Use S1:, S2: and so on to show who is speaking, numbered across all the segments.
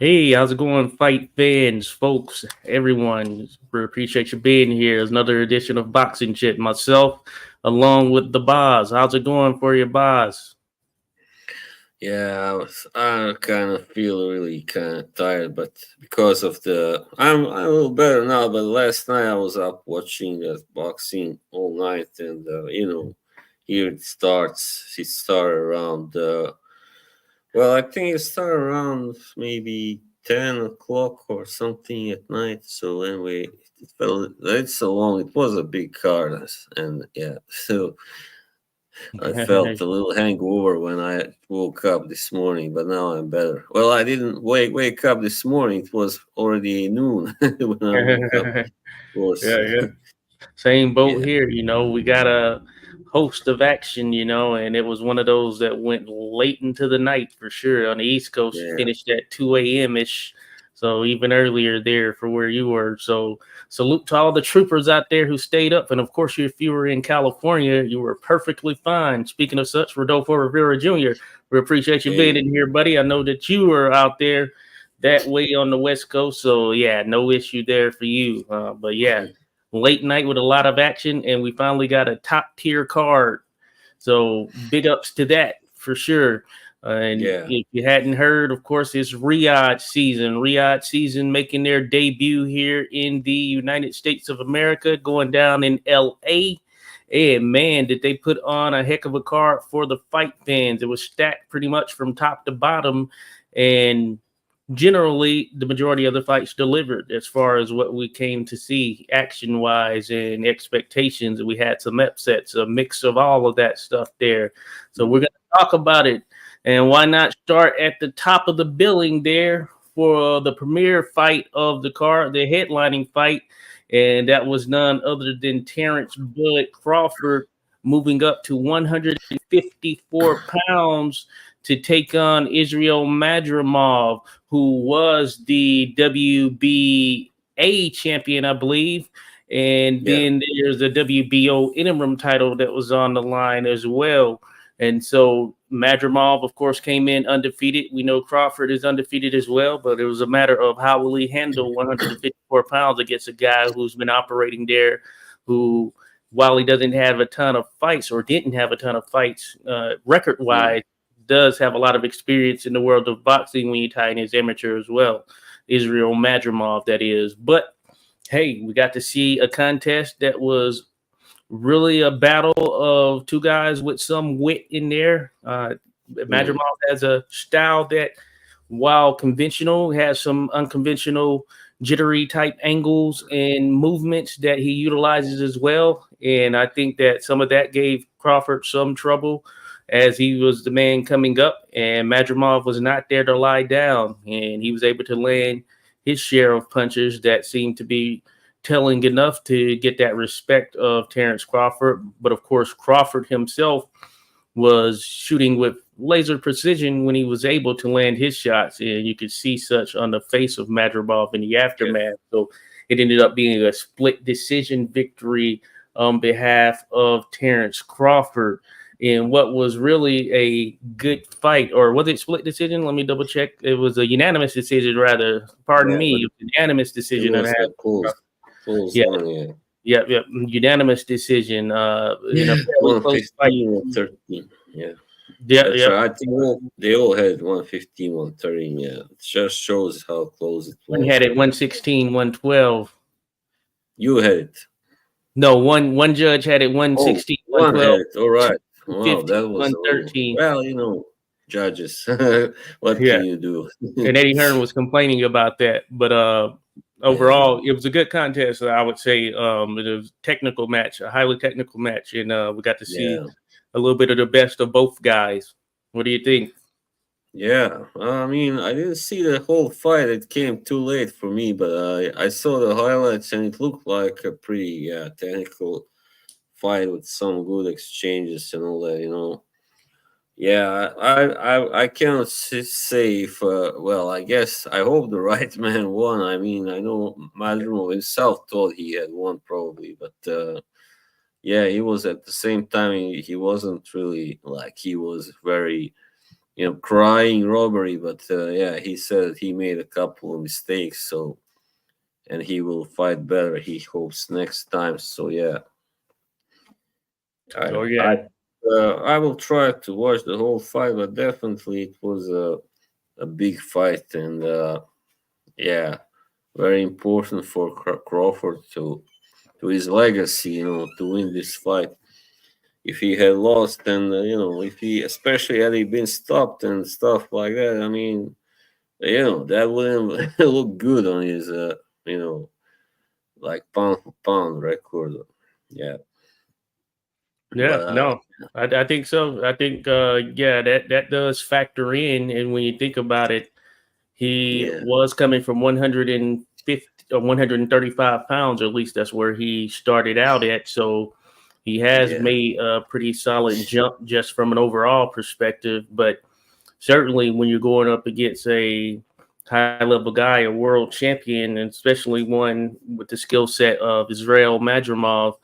S1: Hey, how's it going, fight fans, folks, everyone? We appreciate you being here. It's another edition of Boxing Chit. Myself, along with the Boz. How's it going for you, Boz?
S2: I kind of feel really kind of tired, but because of I'm a little better now. But last night I was up watching that boxing all night, and here it starts. It started around. I think it started around maybe 10 o'clock or something at night. So anyway, it's so long. It was a big card, and yeah, so I felt a little hangover when I woke up this morning, but now I'm better. Well, I didn't wake up this morning. It was already noon when I woke up.
S1: Yeah,
S2: Of course.
S1: yeah. Same boat
S2: Yeah.
S1: here. We got a host of action, and it was one of those that went late into the night for sure. On the East Coast,
S2: Yeah.
S1: finished at 2 a.m. ish. So even earlier there for where you were. So salute to all the troopers out there who stayed up. And of course, if you were in California, you were perfectly fine. Speaking of such, Rodolfo Rivera Jr., we appreciate you being
S2: Hey.
S1: in here, buddy. I know that you were out there that way on the West Coast. So yeah, no issue there for you. But yeah, late night with a lot of action, and we finally got a top tier card. So big ups to that for sure. And
S2: Yeah.
S1: if you hadn't heard, of course, it's Riyadh season. Riyadh season making their debut here in the United States of America, going down in LA. And man, did they put on a heck of a card for the fight fans. It was stacked pretty much from top to bottom. And generally the majority of the fights delivered as far as what we came to see action wise and expectations. We had some upsets, a mix of all of that stuff there. So we're going to talk about it. And why not start at the top of the billing there for the premier fight of the card, the headlining fight. And that was none other than Terence Bud Crawford moving up to 154 pounds to take on Israil Madrimov, who was the WBA champion, I believe. And
S2: Yeah.
S1: then there's a WBO interim title that was on the line as well. And so Madrimov, of course, came in undefeated. We know Crawford is undefeated as well, but it was a matter of how will he handle 154 pounds against a guy who's been operating there, who, while he doesn't have a ton of fights or didn't have a ton of fights
S2: Mm.
S1: record-wise, does have a lot of experience in the world of boxing when you tie in his amateur as well. Israil Madrimov, that is. But hey, we got to see a contest that was really a battle of two guys with some wit in there. Madrimov
S2: Mm.
S1: has a style that, while conventional, has some unconventional jittery type angles and movements that he utilizes as well. And I think that some of that gave Crawford some trouble as he was the man coming up, and Madrimov was not there to lie down, and he was able to land his share of punches that seemed to be telling enough to get that respect of Terence Crawford. But of course, Crawford himself was shooting with laser precision when he was able to land his shots, and you could see such on the face of Madrimov in the
S2: Yeah.
S1: aftermath. So it ended up being a split decision victory on behalf of Terence Crawford in what was really a good fight. Or was it split decision? Let me double check. It was a unanimous decision, rather. Pardon
S2: Yeah.
S1: me,
S2: But
S1: it was a unanimous
S2: it
S1: decision. And
S2: was a close
S1: yeah,
S2: one. Yeah.
S1: yeah, unanimous decision in a fairly close fight.
S2: 115 or 13. Yeah.
S1: Yeah,
S2: That's
S1: yeah.
S2: right. I think they all had 115, 113. Yeah. It just shows how close it
S1: One
S2: was.
S1: had it 116, 112.
S2: You had it.
S1: No, one judge had it
S2: Oh,
S1: 116,
S2: one had
S1: 112,
S2: it. All right. Wow,
S1: 15,
S2: that was a little.
S1: 113.
S2: Well, judges. What can
S1: Yeah.
S2: you do?
S1: And Eddie Hearn was complaining about that. But
S2: Yeah.
S1: overall, it was a good contest, I would say. It was a technical match, a highly technical match. And we got to see
S2: Yeah.
S1: a little bit of the best of both guys. What do you think?
S2: Yeah. I mean, I didn't see the whole fight. It came too late for me, but I saw the highlights and it looked like a pretty technical fight with some good exchanges and all that. Yeah, I cannot say if I guess I hope the right man won. I mean, I know Madrimov himself thought he had won probably, but yeah, he was at the same time he wasn't really like he was very crying robbery. But yeah, he said he made a couple of mistakes. So and he will fight better. He hopes next time. So yeah, I
S1: Oh
S2: I
S1: yeah,
S2: I will try to watch the whole fight, but definitely it was a big fight and yeah, very important for Crawford to his legacy, to win this fight. If he had lost, and if he, especially had he been stopped and stuff like that, I mean, that wouldn't look good on his, you know, like pound for pound record. Yeah,
S1: yeah.
S2: but
S1: No, I think so. I think yeah, that does factor in, and when you think about it, he
S2: yeah,
S1: was coming from 150 or 135 pounds, or at least that's where he started out at. So he has
S2: yeah,
S1: made a pretty solid jump just from an overall perspective. But certainly when you're going up against a high level guy, a world champion, and especially one with the skill set of Israil Madrimov,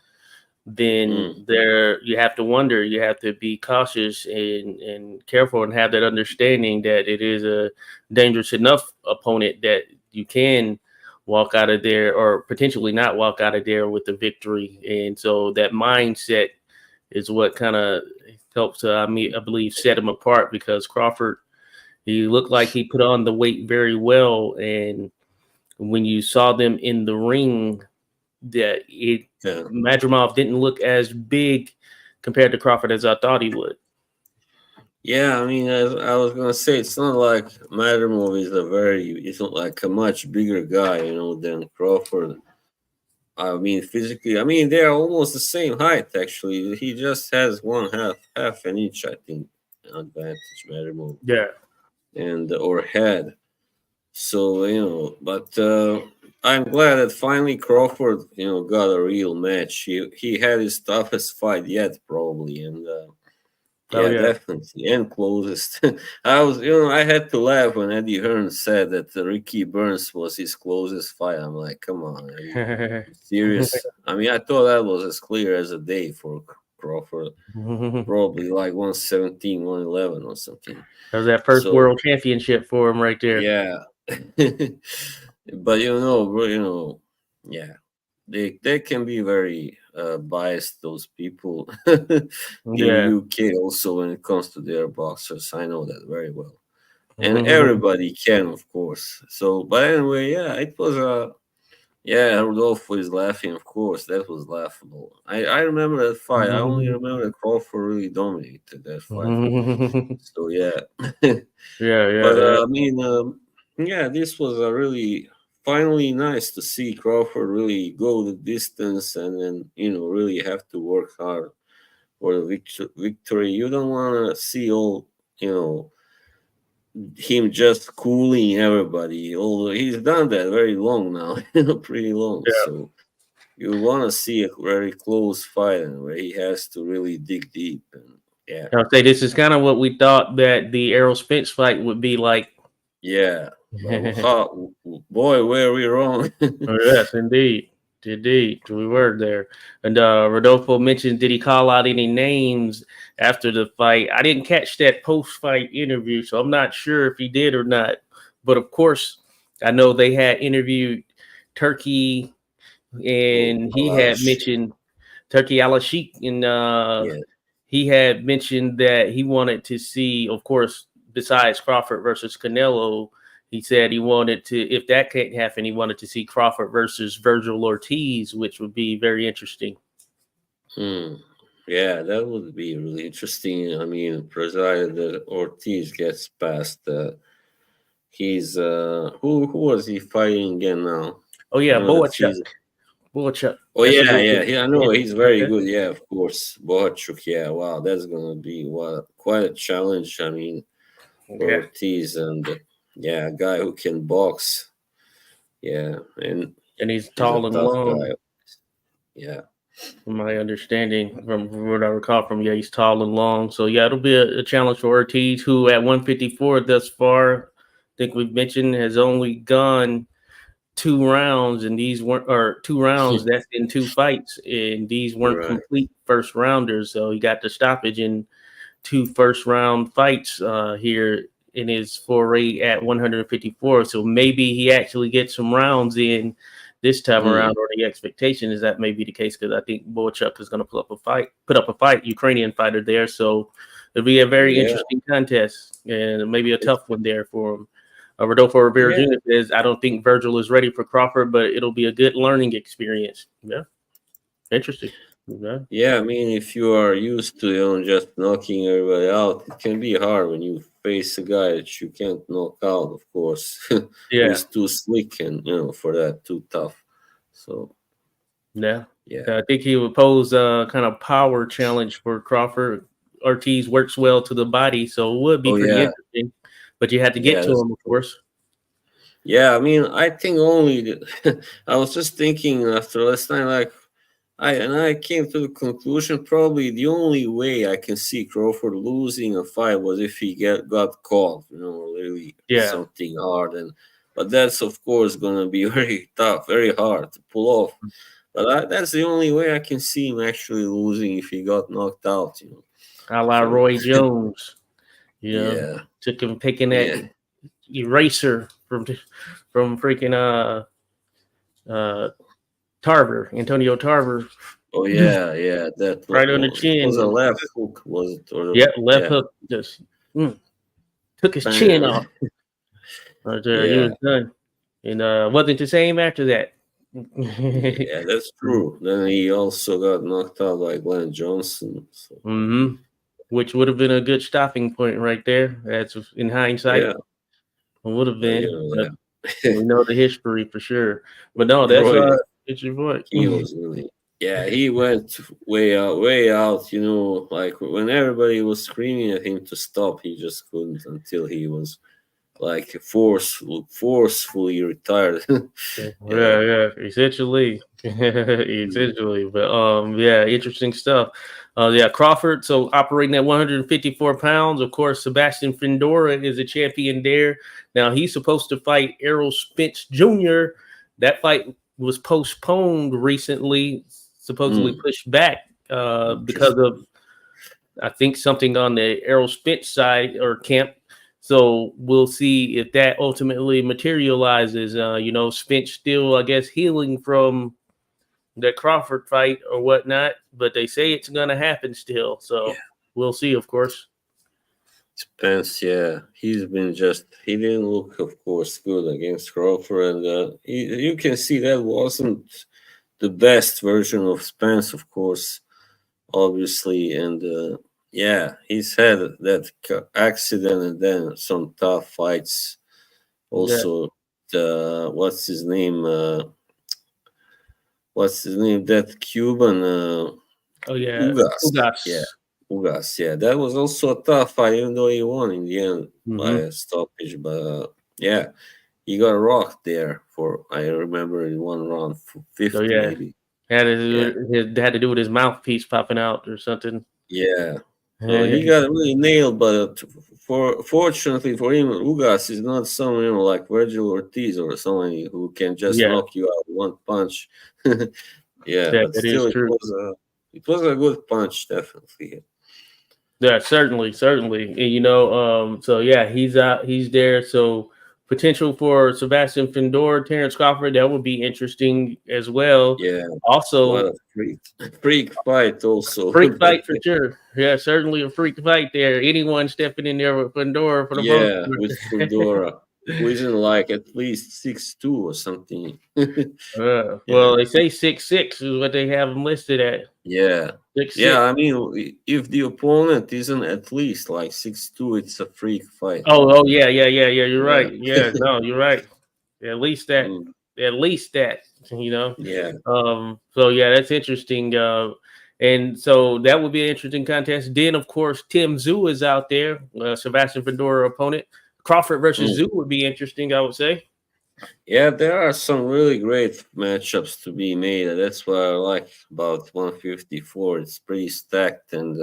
S1: then
S2: mm,
S1: there you have to wonder, you have to be cautious and careful and have that understanding that it is a dangerous enough opponent that you can walk out of there or potentially not walk out of there with the victory. And so that mindset is what kind of helps I believe set him apart, because Crawford, he looked like he put on the weight very well, and when you saw them in the ring, that it
S2: yeah.
S1: Madrimov didn't look as big compared to Crawford as I thought he would.
S2: Yeah, I mean, as I was gonna say, it's not like Madrimov is it's not like a much bigger guy, than Crawford. I mean, physically, I mean, they're almost the same height. Actually, he just has half an inch, I think, advantage, Madrimov,
S1: Yeah.
S2: and or head. So but I'm glad that finally Crawford, got a real match. He had his toughest fight yet, probably, and
S1: Oh
S2: yeah,
S1: yeah.
S2: definitely, and closest. I had to laugh when Eddie Hearn said that Ricky Burns was his closest fight. I'm like, come on, Eddie, you serious? I mean, I thought that was as clear as a day for Crawford, probably like 117, 111 or something.
S1: That was that first
S2: So
S1: world championship for him right there.
S2: yeah, but bro, yeah, they can be very biased. Those people in
S1: Yeah.
S2: UK also when it comes to their boxers, I know that very well, and everybody can, of course. So, but anyway, yeah, it was a. Yeah, Rodolfo is laughing, of course. That was laughable. I remember that fight. I only remember that Crawford really dominated that fight. So, yeah.
S1: Yeah, yeah,
S2: But
S1: yeah.
S2: I mean, yeah, this was a really finally nice to see Crawford really go the distance and then really have to work hard for the victory. You don't want to see all him just cooling everybody. Although he's done that very long now, pretty long.
S1: Yeah.
S2: So you want to see a very close fight and where he has to really dig deep and yeah,
S1: I'll say this is kind of what we thought that the Errol Spence fight would be like.
S2: yeah. But boy, were we wrong.
S1: Oh, yes, indeed. Indeed. We were there. And Rodolfo mentioned, did he call out any names after the fight? I didn't catch that post fight interview, so I'm not sure if he did or not. But of course, I know they had interviewed Turkey,
S2: Oh,
S1: and he had
S2: Alash.
S1: mentioned Turkey Al-Sheikh, and
S2: Yeah.
S1: he had mentioned that he wanted to see, of course, besides Crawford versus Canelo, he said he wanted to, if that can't happen, he wanted to see Crawford versus Virgil Ortiz, which would be very interesting.
S2: Hmm. Yeah, that would be really interesting. I mean, provided that Ortiz gets past he's who was he fighting again now?
S1: Oh yeah,
S2: That season.
S1: Boachuk.
S2: Oh
S1: That's a
S2: yeah,
S1: good
S2: yeah,
S1: one.
S2: yeah. I know he's very good. Yeah, of course. Bohachuk, yeah, wow, that's gonna be quite a challenge. I mean, for
S1: Yeah,
S2: Ortiz and yeah, a guy who can box. Yeah, and
S1: and he's
S2: he's a
S1: tall and
S2: tough
S1: long.
S2: guy. Yeah.
S1: From my understanding, from what I recall from, yeah, he's tall and long. So yeah, it'll be a challenge for Ortiz, who at 154 thus far, I think we've mentioned, has only gone 2 rounds, and these weren't, or 2 rounds. That's in 2 fights, and these weren't
S2: Right.
S1: complete first rounders. So he got the stoppage in 2 first-round fights here in his foray at 154. So maybe he actually gets some rounds in this time around, or the expectation is that may be the case because I think Boychuk is going to put up a fight, Ukrainian fighter there. So it'll be a very interesting contest and maybe a tough one there for him. Rodolfo Rivera Jr. says, I don't think Virgil is ready for Crawford, but it'll be a good learning experience. Yeah. Interesting.
S2: Yeah, I mean, if you are used to just knocking everybody out, it can be hard when you face a guy that you can't knock out, of course. Who's too slick and for that, too tough. So
S1: yeah. I think he would pose a kind of power challenge for Crawford. Ortiz works well to the body, so it would be pretty interesting. But you had to get to him, of course.
S2: Yeah, I mean, I think only I was just thinking after last night, I came to the conclusion probably the only way I can see Crawford losing a fight was if he got caught, really something hard. But that's of course gonna be very tough, very hard to pull off. But that's the only way I can see him actually losing if he got knocked out.
S1: A la Roy Jones. Took him picking that eraser from freaking Tarver, Antonio Tarver.
S2: Oh yeah, that
S1: right on the chin.
S2: Was a left hook, was it?
S1: Left hook just took his chin off. Right there, he was done, and wasn't the same after that.
S2: Yeah, that's true. Then he also got knocked out by Glenn Johnson. So.
S1: Which would have been a good stopping point right there. That's in hindsight. It would have been. We know the history for sure. But no, that's it's your boy.
S2: He was really he went way out, like when everybody was screaming at him to stop, he just couldn't until he was like forcefully retired.
S1: Essentially. But interesting stuff. Crawford, so operating at 154 pounds. Of course, Sebastian Findora is a champion there. Now he's supposed to fight Errol Spence Jr. That fight was postponed recently, supposedly pushed back because of, I think, something on the Errol Spence side or camp. So we'll see if that ultimately materializes. Spence still, I guess, healing from that Crawford fight or whatnot, but they say it's going to happen still. So we'll see, of course.
S2: Spence, he's been he didn't look, of course, good against Crawford. And you can see that wasn't the best version of Spence, of course, obviously. And he's had that accident and then some tough fights. Also, what's his name? That Cuban.
S1: Ugas.
S2: Ugas. Yeah, that was also a tough fight, even though he won in the end by a stoppage. But he got rocked there for, I remember, in one round for 50 maybe.
S1: Had to do with his mouthpiece popping out or something.
S2: Yeah. So he got really nailed, but fortunately for him, Ugas is not someone like Virgil Ortiz or someone who can just knock you out with one punch. But still, it was a good punch, definitely.
S1: Yeah, certainly. And, he's out, he's there. So potential for Sebastian Findor, Terence Crawford, that would be interesting as well.
S2: Yeah.
S1: Also,
S2: what a freak fight also.
S1: Freak fight for sure. Yeah, certainly a freak fight there. Anyone stepping in there with Findor for the most
S2: with Findora, who isn't like at least 6'2" or something.
S1: Well, they say 6'6" is what they have him listed at.
S2: Yeah.
S1: 6'6".
S2: I mean, if the opponent isn't at least like 6'2", it's a freak fight.
S1: Oh, yeah. You're right. Yeah, no, you're right. At least that. Yeah. So that's interesting. And so that would be an interesting contest. Then, of course, Tim Tszyu is out there, Sebastian Findora opponent. Crawford versus Tszyu would be interesting, I would say.
S2: Yeah, there are some really great matchups to be made. That's what I like about 154. It's pretty stacked, and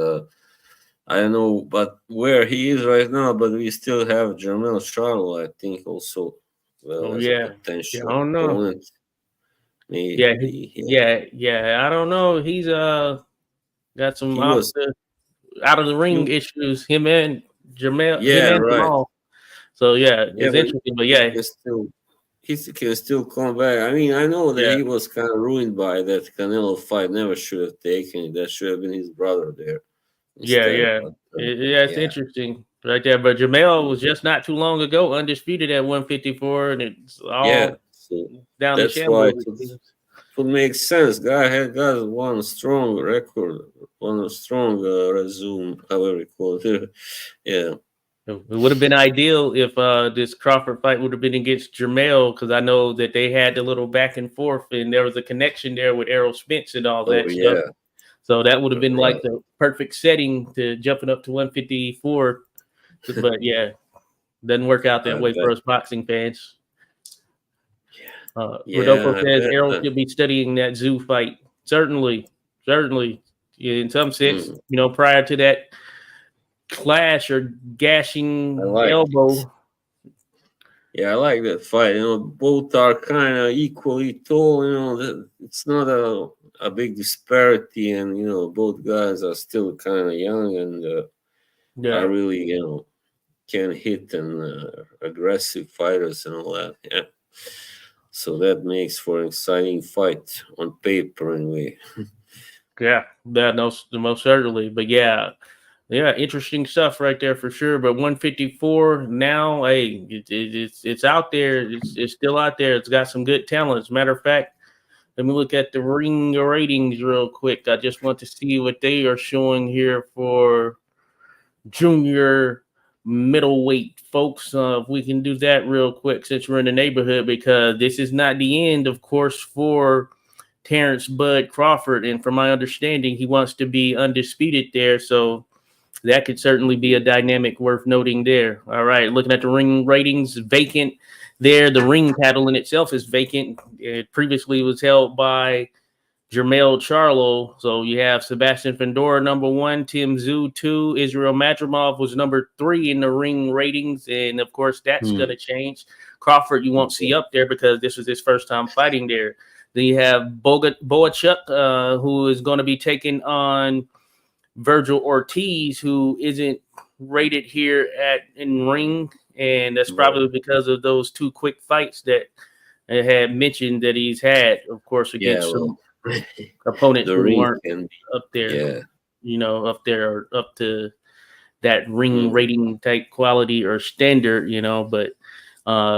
S2: I don't know, but where he is right now, but we still have Jermell Charlo, I think, also. Well, as a potential
S1: I don't know.
S2: opponent.
S1: Maybe, I don't know. He's got some out of the ring issues. Him and
S2: Yeah, right.
S1: Jamal. So yeah,
S2: Yeah,
S1: it's
S2: but
S1: interesting. But
S2: he
S1: yeah,
S2: can still he can still come back. I mean, I know that
S1: yeah,
S2: he was kind of ruined by that Canelo fight. Never should have taken it. That should have been his brother there
S1: yeah,
S2: instead.
S1: yeah.
S2: But
S1: Yeah, it's
S2: yeah,
S1: interesting right there. But Jamel was just not too long ago undisputed at 154, and it's
S2: yeah.
S1: all
S2: So
S1: down the
S2: that's why
S1: shambles.
S2: it would make sense. Guy had got one strong record, one strong resume, however you call it. Yeah.
S1: It would have been ideal if this Crawford fight would have been against Jermell, because I know that they had the little back and forth, and there was a connection there with Errol Spence and all
S2: Oh
S1: that stuff.
S2: yeah.
S1: So that would have been like
S2: Right.
S1: the perfect setting to jumping up to 154. But yeah, doesn't work out that
S2: I
S1: way for
S2: bet.
S1: us boxing fans.
S2: Yeah,
S1: Rodolfo
S2: I
S1: says
S2: bet.
S1: Errol should be studying that Zoo fight. Certainly, certainly. In some sense,
S2: Mm,
S1: prior to that clash or gashing
S2: I like it.
S1: elbow.
S2: Yeah, I like that fight. Both are kind of equally tall. It's not a big disparity, and both guys are still kind of young and are
S1: Yeah.
S2: really can hit and aggressive fighters and all that. Yeah, so that makes for an exciting fight on paper anyway.
S1: Yeah, that knows the most certainly. But yeah, interesting stuff right there for sure. But 154 now, hey, it's out there. It's still out there. It's got some good talent. As a matter of fact, let me look at the ring ratings real quick. I just want to see what they are showing here for junior middleweight folks. If we can do that real quick since we're in the neighborhood, because this is not the end, of course, for Terence Bud Crawford. And from my understanding, he wants to be undisputed there. So that could certainly be a dynamic worth noting there. All right, looking at the ring ratings, vacant there. The ring title in itself is vacant. It previously was held by Jermell Charlo. So you have Sebastian Fendora number 1, Tim Tszyu 2, Israil Madrimov was number 3 in the ring ratings, and of course that's going to change. Crawford you won't see up there because this was his first time fighting there. Then you have Boachuk, who is going to be taking on Virgil Ortiz, who isn't rated here in ring, and that's probably because of those 2 quick fights that I had mentioned that he's had, of course,
S2: Yeah,
S1: against some
S2: well,
S1: opponents
S2: the
S1: who
S2: ring
S1: weren't
S2: can
S1: up there,
S2: yeah.
S1: up there or up to that ring rating type quality or standard, but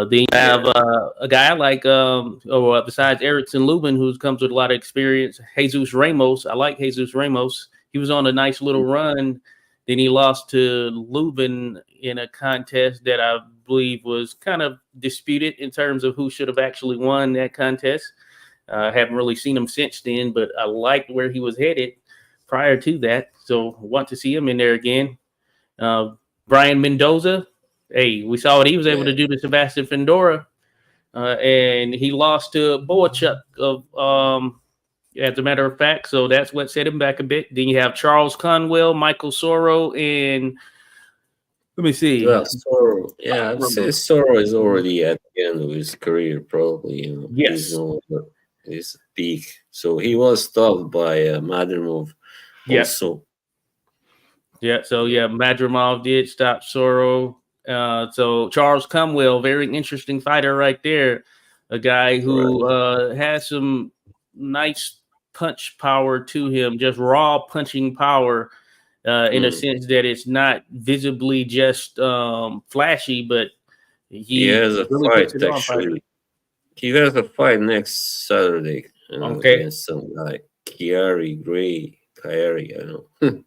S1: then you have a guy like besides Erickson Lubin, who comes with a lot of experience, Jesus Ramos. I like Jesus Ramos. He was on a nice little run. Then he lost to Lubin in a contest that I believe was kind of disputed in terms of who should have actually won that contest. I haven't really seen him since then, but I liked where he was headed prior to that. So want to see him in there again. Brian Mendoza, hey, we saw what he was able to do to Sebastian Fendora, and he lost to Boachuk as a matter of fact. So that's what set him back a bit. Then you have Charles Conwell, Michael Soro, and let me see.
S2: Well, Soro, yeah, I'd say Soro is already at the end of his career, probably. He's
S1: Yes.
S2: no longer his peak. So he was stopped by Madrimov also.
S1: Yeah. So Madrimov did stop Soro. So Charles Conwell, very interesting fighter right there. A guy who has some nice punch power to him, just raw punching power. In a sense that it's not visibly just flashy, but
S2: he has a
S1: really
S2: fight
S1: puts it on
S2: actually. He has a fight next Saturday against some guy, Kyrie, I don't know.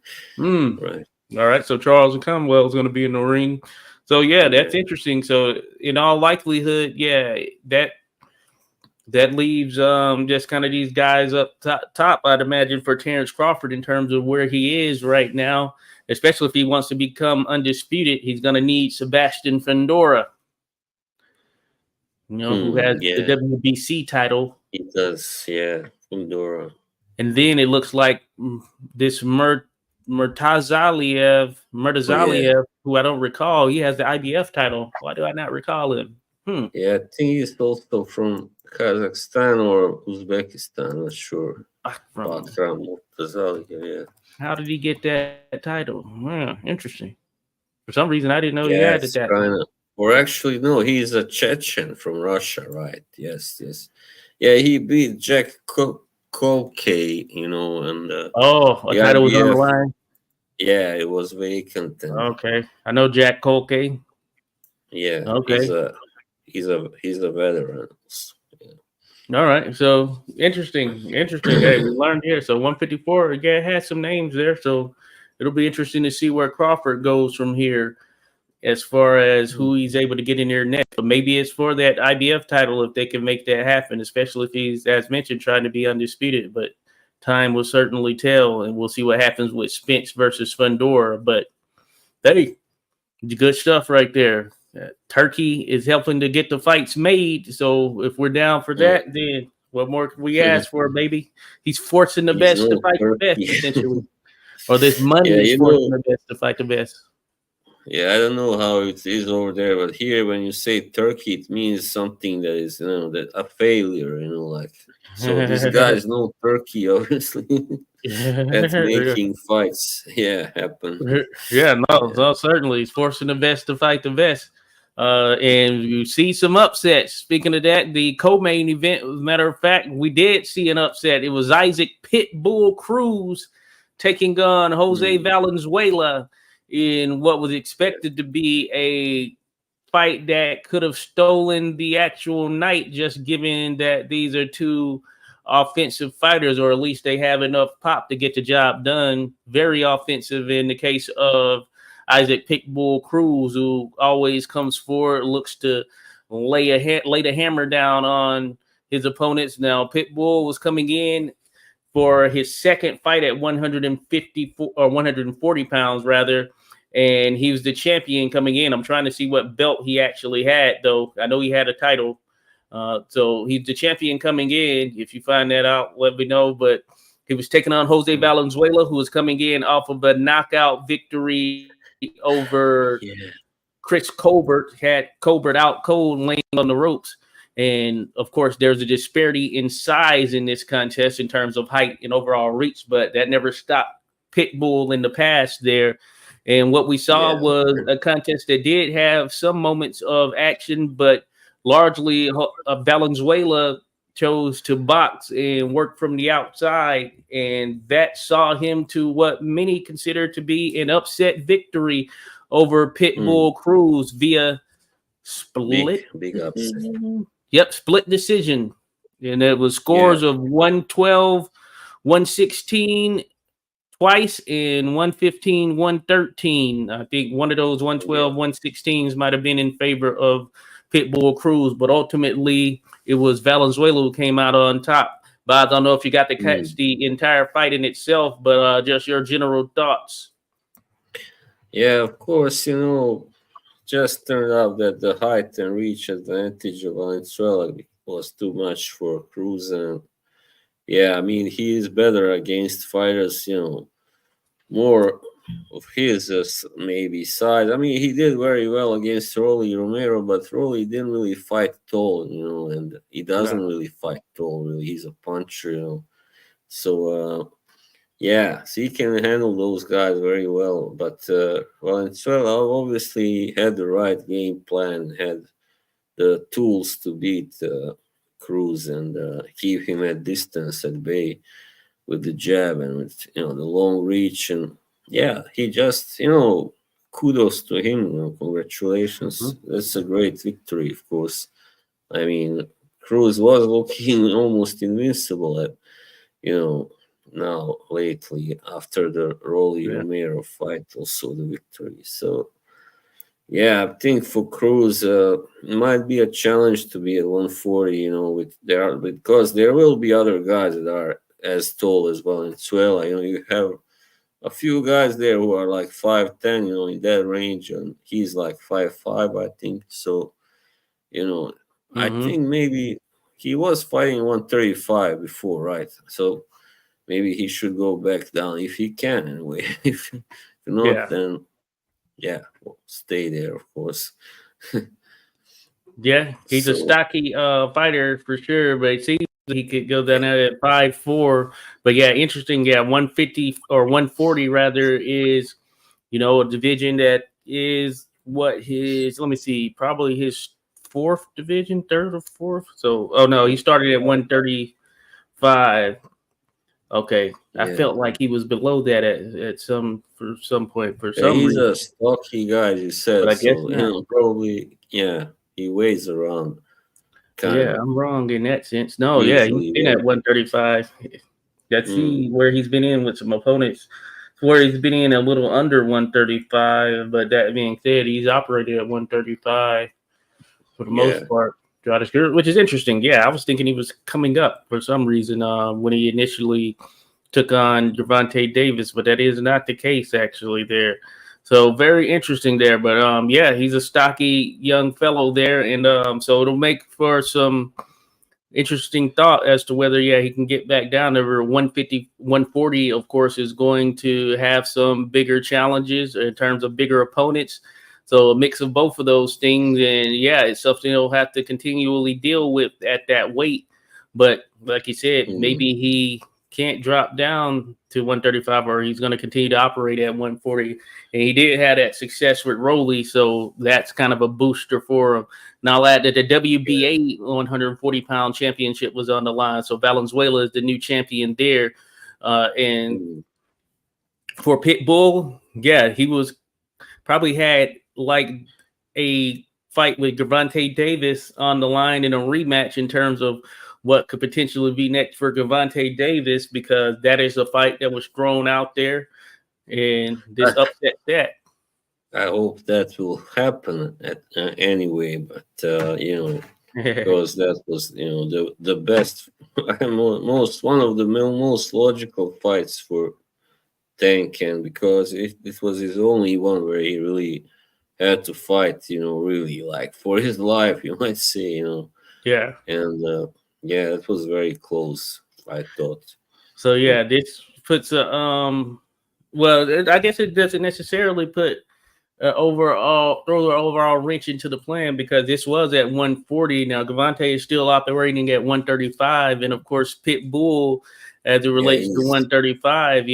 S1: Right. All right. So Charles Conwell is going to be in the ring. So that's interesting. So in all likelihood, that leaves just kind of these guys up top, I'd imagine, for Terence Crawford in terms of where he is right now, especially if he wants to become undisputed. He's going to need Sebastian Fendora, who has the WBC title.
S2: He does, Fendora.
S1: And then it looks like this Murtazaliev, who I don't recall, he has the IBF title. Why do I not recall him?
S2: Yeah, I think he's also from Kazakhstan or Uzbekistan, not sure.
S1: From
S2: Yeah.
S1: how did he get that title? Interesting. For some reason, I didn't know he
S2: Yeah,
S1: had it
S2: it's
S1: that.
S2: kind of, or actually, no, he's a Chechen from Russia, right? Yes, yes. Yeah, he beat Jack Kolke, and
S1: Oh, a
S2: the
S1: title was on the
S2: IBF.
S1: line.
S2: Yeah, it was vacant, and
S1: Okay, I know Jack Colke.
S2: yeah, he's
S1: Okay,
S2: a he's a veteran. Yeah.
S1: all right. So interesting. Hey, we learned here. So 154, yeah, it has some names there. So it'll be interesting to see where Crawford goes from here as far as who he's able to get in there next. But maybe it's for that IBF title if they can make that happen, especially if he's, as mentioned, trying to be undisputed. But time will certainly tell, and we'll see what happens with Spence versus Fundora. But hey, good stuff right there. Turkey is helping to get the fights made. So if we're down for
S2: Mm.
S1: that, then what more can we ask for, baby? He's forcing the
S2: He's
S1: best to
S2: no
S1: fight the best,
S2: Turkey.
S1: essentially. Or this money
S2: Yeah,
S1: is forcing the best to fight the best.
S2: Yeah, I don't know how it is over there, but here when you say Turkey, it means something that is, that a failure, like. So this guy is no Turkey, obviously, at making fights, yeah, happen.
S1: Yeah, no,
S2: Yeah.
S1: no, certainly he's forcing the best to fight the best. And you see some upsets. Speaking of that, the co-main event, as a matter of fact, we did see an upset. It was Isaac Pitbull Cruz taking on Jose
S2: Mm.
S1: Valenzuela in what was expected to be a fight that could have stolen the actual night, just given that these are two offensive fighters, or at least they have enough pop to get the job done. Very offensive in the case of Isaac Pitbull Cruz, who always comes forward, looks to lay the hammer down on his opponents. Now, Pitbull was coming in for his second fight at 154 or 140 pounds rather, and he was the champion coming in. I'm trying to see what belt he actually had, though. I know he had a title. So he's the champion coming in. If you find that out, let me know. But he was taking on Jose Valenzuela, who was coming in off of a knockout victory over
S2: Yeah.
S1: Chris Colbert. Had Colbert out cold, laying on the ropes. And of course, there's a disparity in size in this contest in terms of height and overall reach, but that never stopped Pitbull in the past there. And what we saw
S2: Yeah.
S1: was a contest that did have some moments of action, but largely Valenzuela chose to box and work from the outside. And that saw him to what many consider to be an upset victory over
S2: Mm.
S1: Pitbull Cruz via
S2: Big,
S1: split.
S2: big upset.
S1: Yep, split decision. And it was
S2: Yeah.
S1: scores of 112, 116 twice, and 115, 113. I think one of those
S2: Yeah.
S1: 112, 116s might have been in favor of Pitbull Cruz, but ultimately it was Valenzuela who came out on top. But I don't know if you got to catch
S2: Mm.
S1: the entire fight in itself, but just your general thoughts.
S2: Yeah, of course, just turned out that the height and reach advantage of Valenzuela was too much for Cruz. And yeah, I mean, he is better against fighters, more of his maybe size. I mean, he did very well against Rolly Romero, but Rolly didn't really fight tall, and he doesn't
S1: No.
S2: really fight tall, really. He's a puncher, So, yeah, so he can handle those guys very well. But Valenzuela obviously had the right game plan, had the tools to beat Cruz and keep him at distance at bay with the jab and with the long reach. And yeah, he just kudos to him. Congratulations.
S1: Mm-hmm.
S2: That's a great victory, of course. I mean, Cruz was looking almost invincible at you know now lately after the Rolly
S1: Yeah.
S2: Romero fight, also the victory. So yeah, I think for Cruz, it might be a challenge to be at 140. With there because there will be other guys that are as tall as Valenzuela. You have a few guys there who are like 5'10", in that range, and he's like 5'5", I think. So, I
S1: Mm-hmm.
S2: think maybe he was fighting 135 before, right? So maybe he should go back down if he can anyway. If not,
S1: Yeah.
S2: then yeah, well, stay there, of course.
S1: Yeah. He's a
S2: So
S1: stocky fighter for sure, but it seems he could go down there at 5'4". But yeah, interesting. Yeah, 150 or 140 rather is, a division that is what his. Let me see, probably his fourth division, third or fourth. So, oh no, he started at 135. Okay, I
S2: Yeah.
S1: felt like he was below that at some point for
S2: Yeah,
S1: some
S2: he's
S1: reason,
S2: a stocky guy, you
S1: but
S2: said.
S1: I guess
S2: So,
S1: not.
S2: probably, yeah, he weighs around kind
S1: Yeah,
S2: of
S1: I'm wrong in that sense. No, yeah, he's
S2: usually.
S1: been at 135. Let's
S2: Mm,
S1: see where he's been in with some opponents. Where he's been in a little under 135, but that being said, he's operated at 135 for the
S2: yeah.
S1: most part throughout his career, which is interesting. Yeah, I was thinking he was coming up for some reason when he initially took on Gervonta Davis, but that is not the case actually there. So very interesting there. But yeah, he's a stocky young fellow there, and so it'll make for some interesting thought as to whether he can get back down over 150, 140. Of course, is going to have some bigger challenges in terms of bigger opponents. So a mix of both of those things, and yeah, it's something he'll have to continually deal with at that weight. But like you said,
S2: Mm,
S1: maybe he can't drop down to 135, or he's going to continue to operate at 140. And he did have that success with Roley, so that's kind of a booster for him. Now, that the WBA 140-pound championship was on the line, so Valenzuela is the new champion there. And
S2: mm,
S1: for Pitbull, yeah, he was probably had like a fight with Gervonta Davis on the line in a rematch in terms of what could potentially be next for Gervonta Davis, because that is a fight that was thrown out there, and this upset that.
S2: I hope that will happen anyway, but because that was the best, most one of the most logical fights for Tank, and because it was his only one where he really had to fight, really like for his life, you might say,
S1: Yeah.
S2: and yeah, it was very close, I thought.
S1: So yeah, this puts a well, I guess it doesn't necessarily put throw the overall wrench into the plan, because this was at 140. Now Gervonta is still operating at 135, and of course Pitbull, as it
S2: Yeah,
S1: relates to
S2: he's
S1: 135,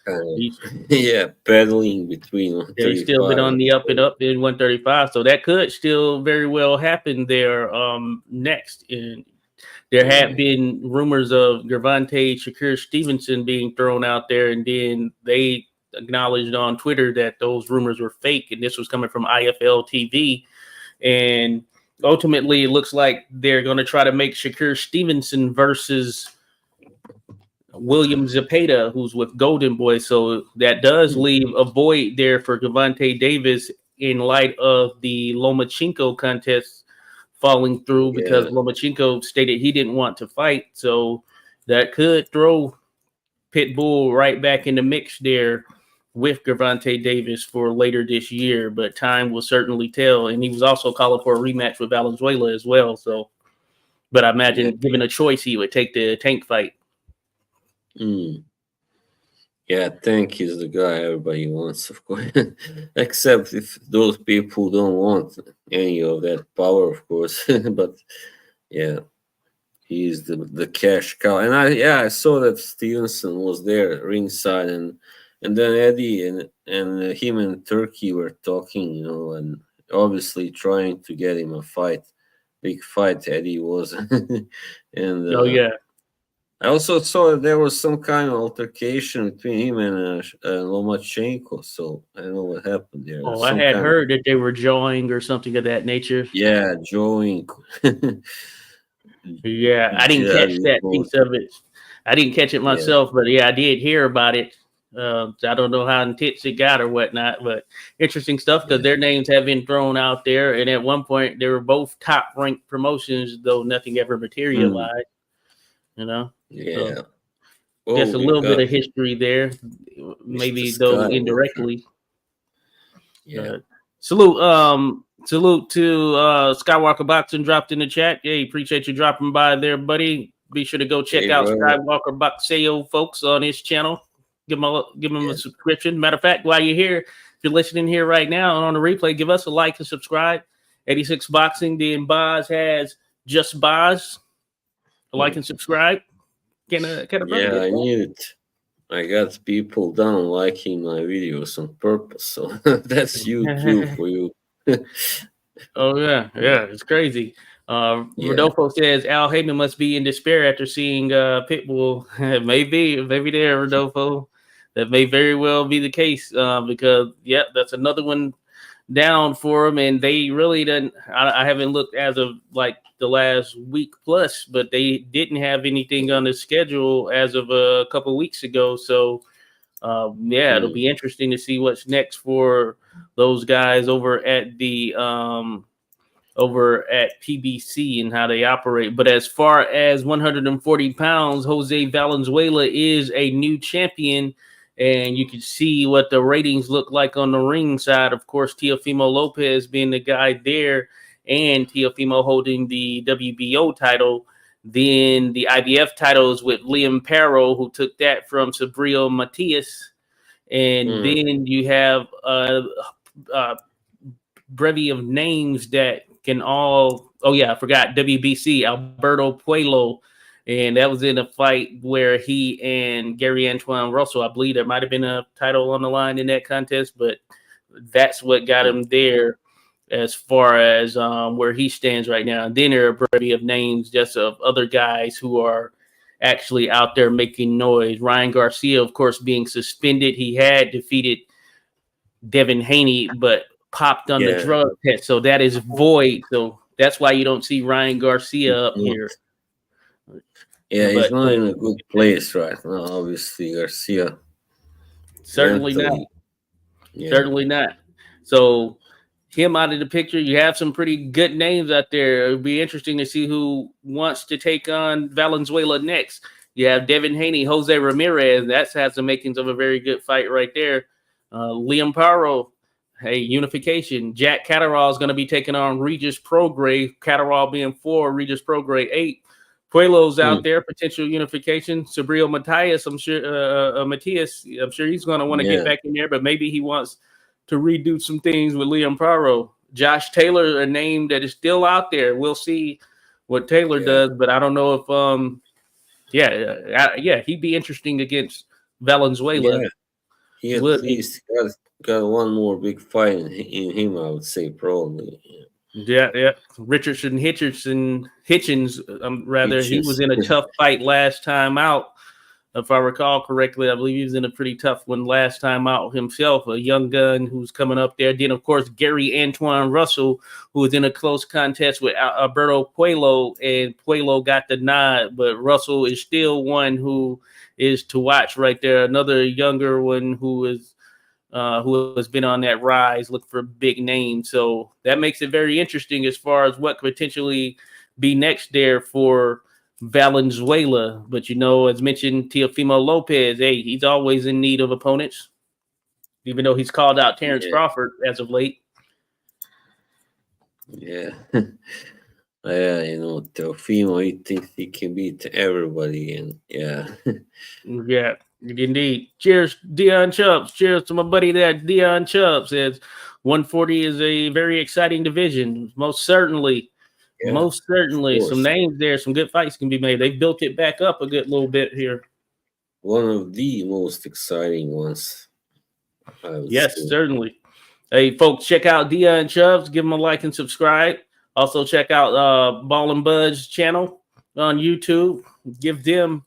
S2: kind
S1: he's
S2: of yeah pedaling between
S1: he's still been
S2: 135
S1: on
S2: and
S1: the up and up in 135, so that could still very well happen there next. And there have
S2: yeah,
S1: been rumors of Gervonta Shakur Stevenson being thrown out there, and then they acknowledged on Twitter that those rumors were fake, and this was coming from IFL TV. And ultimately, it looks like they're going to try to make Shakur Stevenson versus William Zepeda, who's with Golden Boy. So that does leave a void there for Gervonta Davis in light of the Lomachenko contest falling through, because
S2: yeah,
S1: Lomachenko stated he didn't want to fight. So that could throw Pitbull right back in the mix there with Gervonta Davis for later this year. But time will certainly tell. And he was also calling for a rematch with Valenzuela as well. So, but I
S2: yeah.
S1: imagine given a choice, he would take the Tank fight.
S2: Mm. Yeah, Tank is the guy everybody wants, of course. Except if those people don't want any of that power, of course. But yeah, he's the cash cow. And I saw that Stevenson was there ringside, and then Eddie and him and Turkey were talking, and obviously trying to get him a fight, big fight. Eddie was, and
S1: Oh, yeah.
S2: I also saw that there was some kind of altercation between him and Lomachenko. So I don't know what happened there.
S1: Oh, I
S2: Some
S1: had
S2: kind of
S1: heard that they were jawing or something of that nature.
S2: yeah, joint.
S1: Yeah, I didn't catch that piece of it. I didn't catch it
S2: Yeah.
S1: myself, but yeah, I did hear about it. I don't know how intense it got or whatnot, but interesting stuff, because
S2: Yeah.
S1: their names have been thrown out there. And at one point, they were both top ranked promotions, though nothing ever
S2: Mm,
S1: materialized. So
S2: yeah.
S1: guess
S2: Oh,
S1: a
S2: we
S1: little bit
S2: got
S1: of history there,
S2: Mr.
S1: maybe though
S2: Skywalker.
S1: indirectly.
S2: Yeah.
S1: Salute to Skywalker Boxing dropped in the chat. Hey, appreciate you dropping by there, buddy. Be sure to go check
S2: Hey,
S1: out
S2: brother.
S1: Skywalker Boxeo, folks, on his channel. Give him
S2: Yeah.
S1: a subscription. Matter of fact, while you're here, if you're listening here right now and on the replay, give us a like and subscribe. 86 Boxing. Then Boz has Just Boz. like and subscribe? Can a brother
S2: Yeah,
S1: get
S2: I
S1: that?
S2: need it. I got people down liking my videos on purpose, so that's YouTube for you.
S1: Oh yeah, it's crazy.
S2: Yeah,
S1: Rodolfo says Al Heyman must be in despair after seeing Pitbull. maybe there, Rodolfo. That may very well be the case because that's another one down for them, and they really didn't. I haven't looked as of like the last week plus, but they didn't have anything on the schedule as of a couple weeks ago. So it'll
S2: mm,
S1: be interesting to see what's next for those guys over at PBC and how they operate. But as far as 140 pounds, Jose Valenzuela is a new champion. And you can see what the ratings look like on the ring side. Of course, Teofimo Lopez being the guy there, and Teofimo holding the WBO title. Then the IBF titles with Liam Parrow, who took that from Sabril Matias. And
S2: mm,
S1: then you have a brevity of names that can all. Oh yeah, I forgot WBC Alberto Puello, and that was in a fight where he and Gary Antoine Russell. I believe there might have been a title on the line in that contest, but that's what got
S2: mm.
S1: him there as far as where he stands right now. And then there are a brevity of names just of other guys who are actually out there making noise. Ryan Garcia, of course, being suspended. He had defeated Devin Haney, but popped on the
S2: Yeah,
S1: drug test. So that is void. So that's why you don't see Ryan Garcia
S2: it's
S1: up
S2: not.
S1: here.
S2: Yeah, he's
S1: But
S2: not in a good place right now. Obviously, Garcia
S1: certainly not.
S2: mentally. Yeah,
S1: Certainly not. So him out of the picture. You have some pretty good names out there. It'll be interesting to see who wants to take on Valenzuela next. You have Devin Haney, Jose Ramirez. That has the makings of a very good fight right there. Liam Parro, hey, unification. Jack Catterall is going to be taking on Regis Prograis. Catterall being 4, Regis Prograis 8. Puelo's out
S2: mm,
S1: there, potential unification. Sabril Matias, I'm sure. Matias, I'm sure he's going to want to get
S2: yeah,
S1: back in there, but maybe he wants to redo some things with Liam Parro. Josh Taylor, a name that is still out there. We'll see what Taylor
S2: yeah,
S1: does, but I don't know if he'd be interesting against Valenzuela.
S2: yeah. He at
S1: Would be.
S2: least got one more big fight in him. I would say probably. Yeah.
S1: Yeah. Hitchens, rather, he was
S2: Hitchens.
S1: in a tough fight last time out. If I recall correctly, I believe he was in a pretty tough one last time out himself, a young gun who's coming up there. Then, of course, Gary Antoine Russell, who was in a close contest with Alberto Puello, and Puello got the nod, but Russell is still one who is to watch right there. Another younger one who has been on that rise, look for big names. So that makes it very interesting as far as what could potentially be next there for Valenzuela. But as mentioned, Teofimo Lopez, hey, he's always in need of opponents, even though he's called out Terence
S2: Yeah,
S1: Crawford as of late.
S2: yeah. Yeah, Teofimo, he thinks he can beat everybody, and yeah,
S1: Yeah, indeed. Cheers, Dion Chubbs. Cheers to my buddy there, Dion Chubbs. Says 140 is a very exciting division. Most certainly.
S2: yeah,
S1: Most
S2: of
S1: certainly. Some
S2: course.
S1: names there, some good fights can be made. They've built it back up a good little bit here.
S2: One of the most exciting ones, I would
S1: Yes,
S2: say.
S1: certainly. Hey, folks, check out Dion Chubbs. Give them a like and subscribe. Also, check out Ball and Bud's channel on YouTube. Give them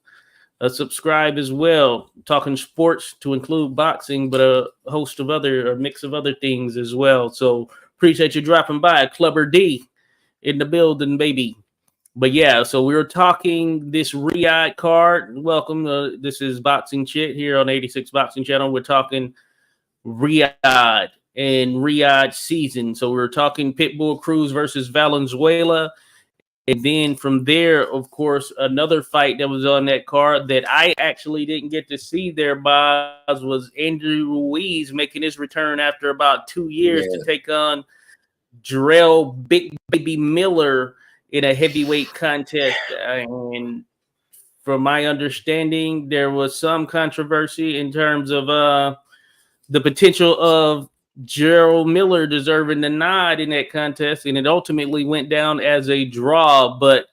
S1: a subscribe as well. Talking sports to include boxing, but a host of a mix of other things as well. So appreciate you dropping by. Clubber D in the building, baby. But yeah, so we were talking this Riyadh card. Welcome. This is Boxing Chit here on 86 Boxing Channel. We're talking Riyadh and Riyadh season. So we were talking Pitbull Cruz versus Valenzuela. And then from there, of course, another fight that was on that card that I actually didn't get to see there, Boz, was Andrew Ruiz making his return after about 2 years to
S2: Yeah,
S1: take on Jarrell Big Baby Miller in a heavyweight contest. And from my understanding, there was some controversy in terms of the potential of Jarrell Miller deserving the nod in that contest, and it ultimately went down as a draw. But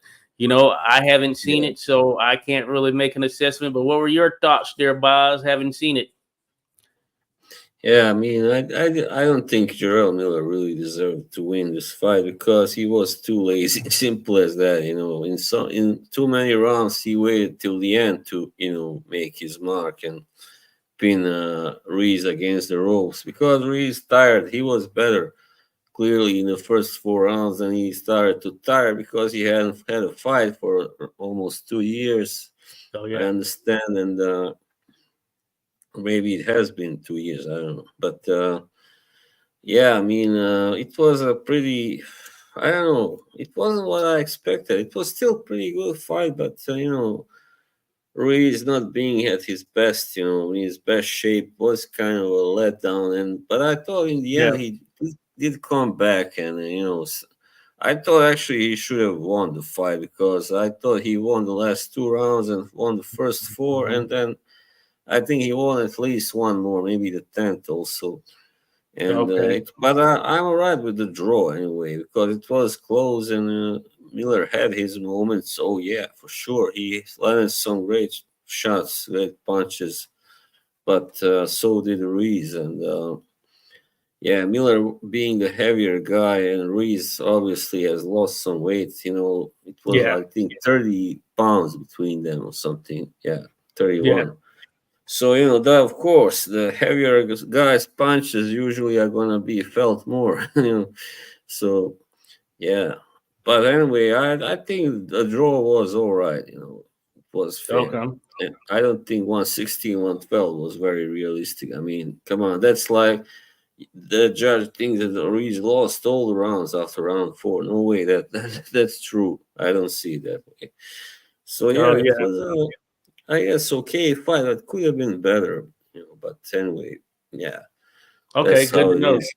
S1: I haven't seen
S2: Yeah.
S1: it, so I can't really make an assessment. But what were your thoughts there, Boz? Haven't seen it.
S2: Yeah, I mean, I don't think Jarrell Miller really deserved to win this fight because he was too lazy. Simple as that, In too many rounds, he waited till the end to make his mark and pin Ruiz against the ropes because Ruiz tired. He was better clearly in the first 4 rounds, and he started to tire because he hadn't had a fight for almost 2 years.
S1: Oh
S2: I
S1: yeah.
S2: understand, and maybe it has been 2 years. I don't know, but yeah, I mean, it was a pretty. I don't know. It wasn't what I expected. It was still pretty good fight, but Ruiz not being at his best, in his best shape was kind of a letdown. But I thought in the
S1: Yeah.
S2: end he did come back, and I thought actually he should have won the fight because I thought he won the last 2 rounds and won the first four,
S1: Mhm.
S2: and then I think he won at least one more, maybe the 10th also. And
S1: Okay.
S2: but I'm alright with the draw anyway because it was close and Miller had his moments. So yeah, for sure he landed some great shots, great punches, but so did Ruiz. And yeah, Miller being the heavier guy and Ruiz obviously has lost some weight. It was
S1: Yeah.
S2: I think 30 pounds between them or something. Yeah,
S1: Yeah.
S2: 31. So that of course the heavier guys' punches usually are gonna be felt more. So yeah, but anyway, I think the draw was all right. It was fair.
S1: Okay.
S2: And I don't think 116, 112 was very realistic. I mean, come on, that's like the judge thinks that Ruiz lost all the rounds after round four. No way, that's true. I don't see it that way. So
S1: Oh
S2: yeah, it
S1: yeah.
S2: was. I guess okay fight that could have been better, but anyway, yeah,
S1: Okay.
S2: that's
S1: Good
S2: how
S1: to
S2: it
S1: know.
S2: is.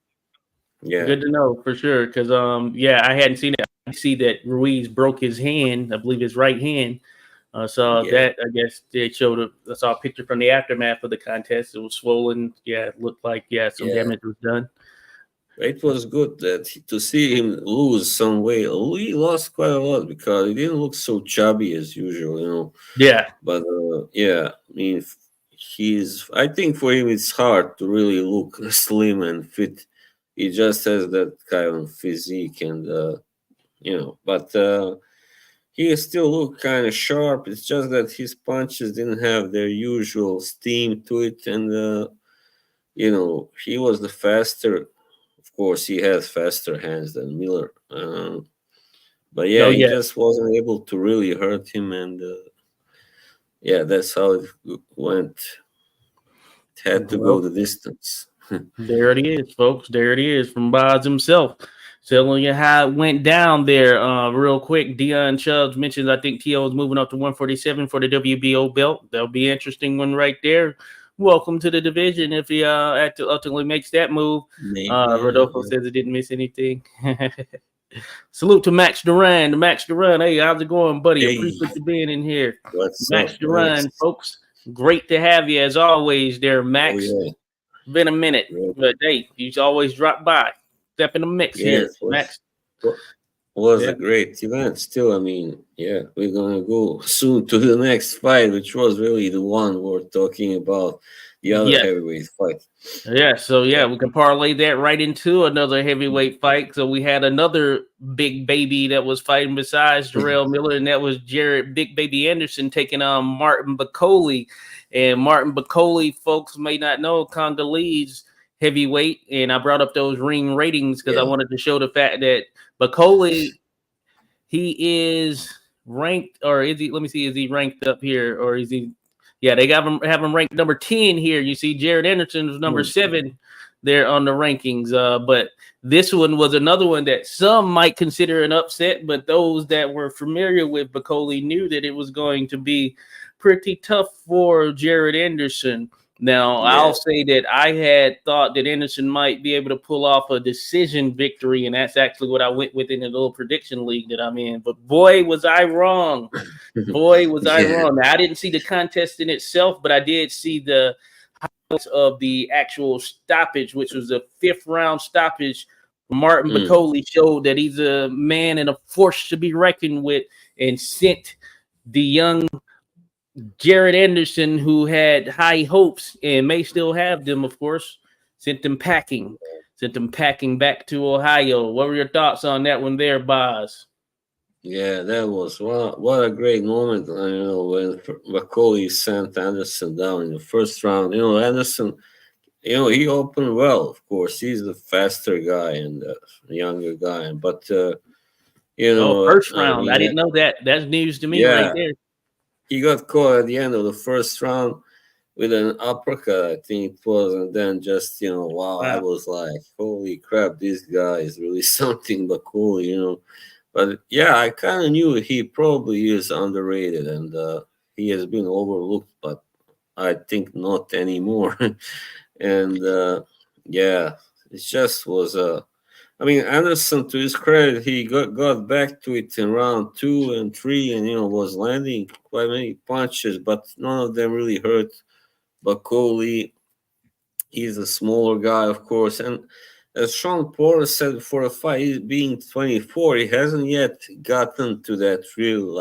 S2: Yeah,
S1: Good to know for sure. Because yeah, I hadn't seen it. I see that Ruiz broke his hand. I believe his right hand. So
S2: yeah,
S1: that I guess they showed. I saw a picture from the aftermath of the contest. It was swollen. Yeah, it looked like some
S2: yeah.
S1: damage was done.
S2: It was good to see him lose some weight. He lost quite a lot because he didn't look so chubby as usual.
S1: Yeah.
S2: But yeah, I mean, he's. I think for him it's hard to really look slim and fit. He just has that kind of physique, and but. He still looked kind of sharp. It's just that his punches didn't have their usual steam to it, and he was the faster. Of course, he has faster hands than Miller. But
S1: Oh
S2: yeah, he
S1: yeah.
S2: just wasn't able to really hurt him, and yeah, that's how it went. It had to go
S1: Well,
S2: the distance.
S1: there it is, folks. There it is from Boz himself. Telling you how it went down there. Real quick, Dion Chubbs mentions I think T.O. is moving up to 147 for the WBO belt. That'll be an interesting one right there. Welcome to the division if he ultimately makes that move.
S2: Maybe.
S1: Rodolfo says it didn't miss anything. Salute to Max Duran. Max Duran, hey, how's it going, buddy?
S2: Hey,
S1: Appreciate you being in here.
S2: what's
S1: Max
S2: up, Max?
S1: Duran, folks. Great to have you as always there,
S2: Oh
S1: Max.
S2: yeah,
S1: Been a minute,
S2: great.
S1: but hey, you always drop by. Step in the mix
S2: Yeah,
S1: here,
S2: it was.
S1: Max.
S2: Was a
S1: Yeah.
S2: great event. Still, I mean, yeah, we're gonna go soon to the next fight, which was really the one we're talking about, the other
S1: Yes.
S2: heavyweight fight.
S1: Yeah. So
S2: Yeah,
S1: yeah, we can parlay that right into another heavyweight fight. So we had another big baby that was fighting besides Jarrell Miller, and that was Jared Big Baby Anderson taking on Martin Bacoli. And Martin Bacoli, folks may not know, Congolese heavyweight. And I brought up those ring ratings because I
S2: yeah,
S1: wanted to show the fact that Bacoli, he is ranked, or is he? Let me see, is he ranked up here, or is he? Yeah, they got him have him ranked number 10 here. You see, Jared Anderson was number
S2: Hmm.
S1: 7 there on the rankings. But this one was another one that some might consider an upset, but those that were familiar with Bacoli knew that it was going to be pretty tough for Jared Anderson. Now,
S2: yeah.
S1: I'll say that I had thought that Anderson might be able to pull off a decision victory, and that's actually what I went with in the little prediction league that I'm in. But boy, was I wrong. Boy, was I
S2: Yeah,
S1: wrong. Now, I didn't see the contest in itself, but I did see the highlights of the actual stoppage, which was a 5th round stoppage Martin
S2: Mm.
S1: Bacoli showed that he's a man and a force to be reckoned with, and sent the young Jared Anderson, who had high hopes and may still have them, of course, sent them packing. Sent them packing back to Ohio. What were your thoughts on that one there, Boz?
S2: Yeah, that was what a great moment. When Macaulay sent Anderson down in the first round. Anderson. He opened well. Of course, he's the faster guy and the younger guy. But
S1: Oh, first
S2: I
S1: round. I
S2: mean,
S1: didn't know that. That's news to me right
S2: yeah,
S1: there.
S2: he got caught at the end of the first round with an uppercut, I think it was, and then just wow, I
S1: Wow.
S2: was like, holy crap, this guy is really something but cool. But yeah, I kind of knew he probably is underrated, and he has been overlooked, but I think not anymore. And yeah, it just was I mean, Anderson, to his credit, he got back to it in round 2 and 3, and was landing quite many punches, but none of them really hurt. But Coley, he's a smaller guy, of course, and as Sean Porter said before the fight, he being 24, he hasn't yet gotten to that real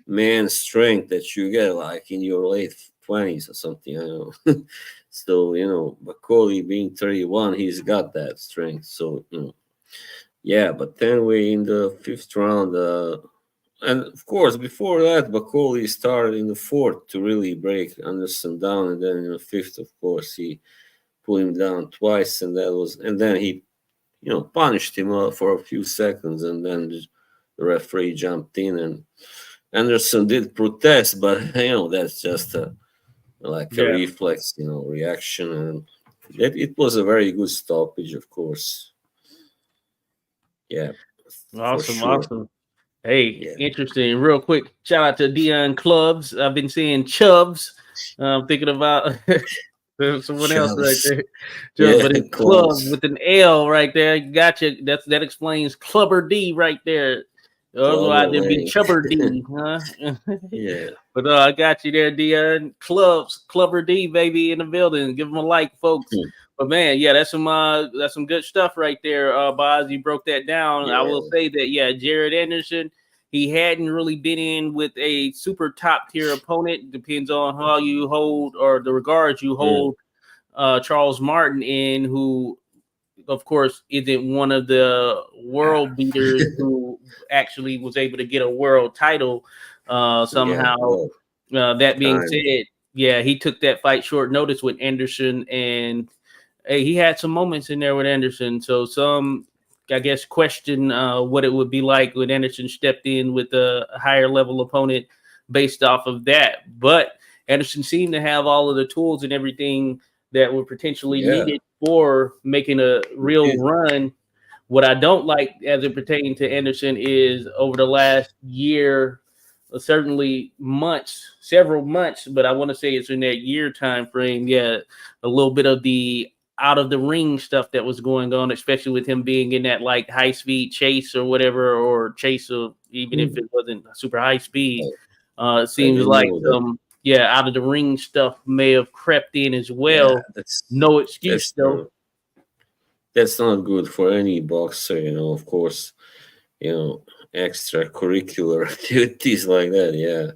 S2: man strength that you get like in your late 20s or something. I don't know. So Macaulay being 31, he's got that strength. So yeah. But then we in the fifth round, and of course before that, Macaulay started in the fourth to really break Anderson down, and then in the fifth, of course, he pulled him down twice, and then he punished him for a few seconds, and then the referee jumped in, and Anderson did protest, but that's just like a
S1: Yeah.
S2: reflex, reaction, and it was a very good stoppage, of course. Yeah, for
S1: Awesome.
S2: sure.
S1: Awesome. Hey,
S2: Yeah.
S1: interesting. Real quick, shout out to Dion Clubs. I've been seeing Chubbs. I'm thinking about someone else right
S2: Shows.
S1: there. Chubbs,
S2: Yeah,
S1: but it's Club
S2: close.
S1: with an L right there. Gotcha. That explains Clubber D right there. Otherwise,
S2: Glover
S1: it'd be
S2: Lang.
S1: Chubber D, huh?
S2: Yeah.
S1: But I got you there, Dion. Clubber D, baby, in the building. Give them a like, folks.
S2: Hmm.
S1: But man, yeah, that's some good stuff right there, Boz. You broke that down. I will
S2: Yeah.
S1: say that, yeah, Jared Anderson, he hadn't really been in with a super top tier opponent. Depends on how you hold or the regards you
S2: Mm.
S1: hold Charles Martin in, who of course isn't one of the world beaters who actually was able to get a world title
S2: Yeah.
S1: somehow.
S2: Well,
S1: That being
S2: time.
S1: said, yeah, he took that fight short notice with Anderson, and hey, he had some moments in there with Anderson. So some, I guess, question what it would be like when Anderson stepped in with a higher level opponent based off of that. But Anderson seemed to have all of the tools and everything that were potentially
S2: Yeah.
S1: needed for making a
S2: He
S1: real
S2: did.
S1: run. What I don't like as it pertains to Anderson is over the last year, certainly months, several months, but I want to say it's in that year time frame. Yeah, a little bit of the out of the ring stuff that was going on, especially with him being in that like high speed chase or whatever, or chase of even if
S2: Hmm.
S1: it wasn't super high speed.
S2: I,
S1: It
S2: I
S1: seems
S2: didn't
S1: like
S2: know that.
S1: some out of the ring stuff may have crept in as
S2: Yeah,
S1: well. No excuse
S2: that's
S1: though.
S2: not good for any boxer. Of course, you know, extracurricular activities like that. Yeah.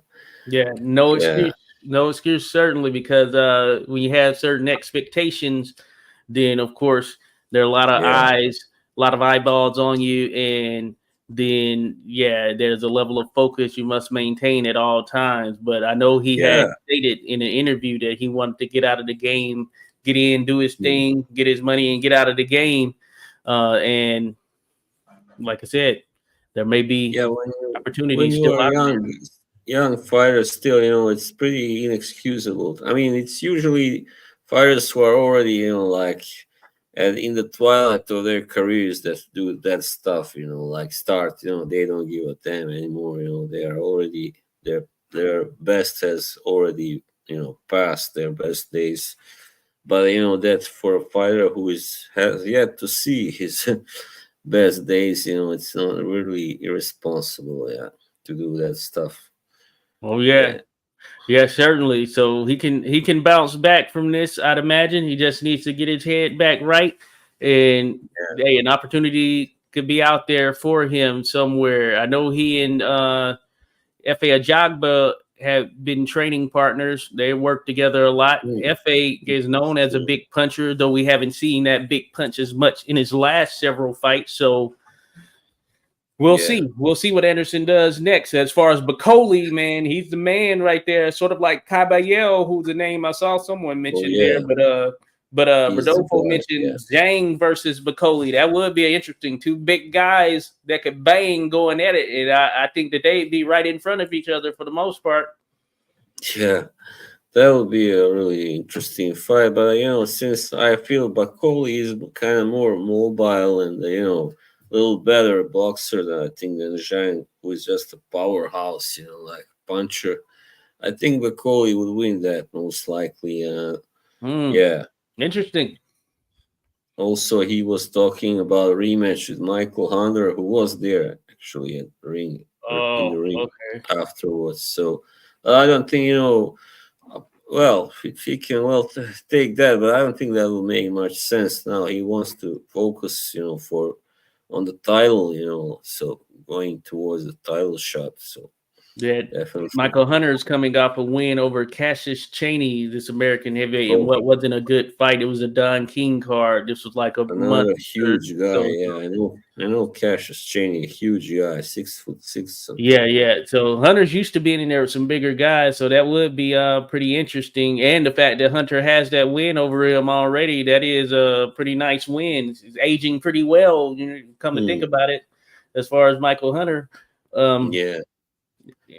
S1: Yeah, no
S2: Yeah.
S1: excuse. No excuse, certainly, because when you have certain expectations, then of course there are a lot of
S2: Yeah.
S1: eyes, a lot of eyeballs on you, and then yeah, there's a level of focus you must maintain at all times. But I know he had
S2: Yeah.
S1: stated in an interview that he wanted to get out of the game, get in, do his
S2: Mm.
S1: thing, get his money, and get out of the game. And like I said, there may be
S2: Yeah. When
S1: opportunities
S2: you
S1: still
S2: are
S1: out there.
S2: young fighters, still, it's pretty inexcusable. I mean, it's usually fighters who are already, like, in the twilight of their careers that do that stuff. Like start. They don't give a damn anymore. They are already their best has already passed their best days. But that for a fighter who has yet to see his best days, it's not really irresponsible, yeah, to do that stuff.
S1: Oh yeah,
S2: Yeah,
S1: yeah, certainly. So he can bounce back from this. I'd imagine he just needs to get his head back right and hey, an opportunity could be out there for him somewhere. I know he and F.A. Ajagba have been training partners. They work together a lot. F.A. is known as a big puncher, though we haven't seen that big punch as much in his last several fights. So we'll see. We'll see what Anderson does next. As far as Bacoli, man, he's the man right there. Sort of like Caballero, who's a name I saw someone mention there. But Rodolfo mentioned Zhang versus Bacoli. That would be interesting. Two big guys that could bang going at it. And I think that they'd be right in front of each other for the most part.
S2: Yeah, that would be a really interesting fight. But, since I feel Bacoli is kind of more mobile and, a little better boxer than Zhang, who is just a powerhouse, like puncher. I think Bacoli would win that most likely. Yeah.
S1: Interesting.
S2: Also, he was talking about a rematch with Michael Hunter, who was there actually at the ring, in the ring afterwards. So I don't think, well, he can take that, but I don't think that will make much sense now. He wants to focus, on the title, so going towards the title shot. So definitely.
S1: Michael Hunter is coming off a win over Cassius Chaney, this American heavyweight, in what wasn't a good fight. It was a Don King card. This was like
S2: another huge guy. I know Cassius Chaney, a huge guy, 6'6".
S1: Yeah. So Hunter's used to being in there with some bigger guys, so that would be pretty interesting. And the fact that Hunter has that win over him already, that is a pretty nice win. He's aging pretty well. Come to think about it, as far as Michael Hunter.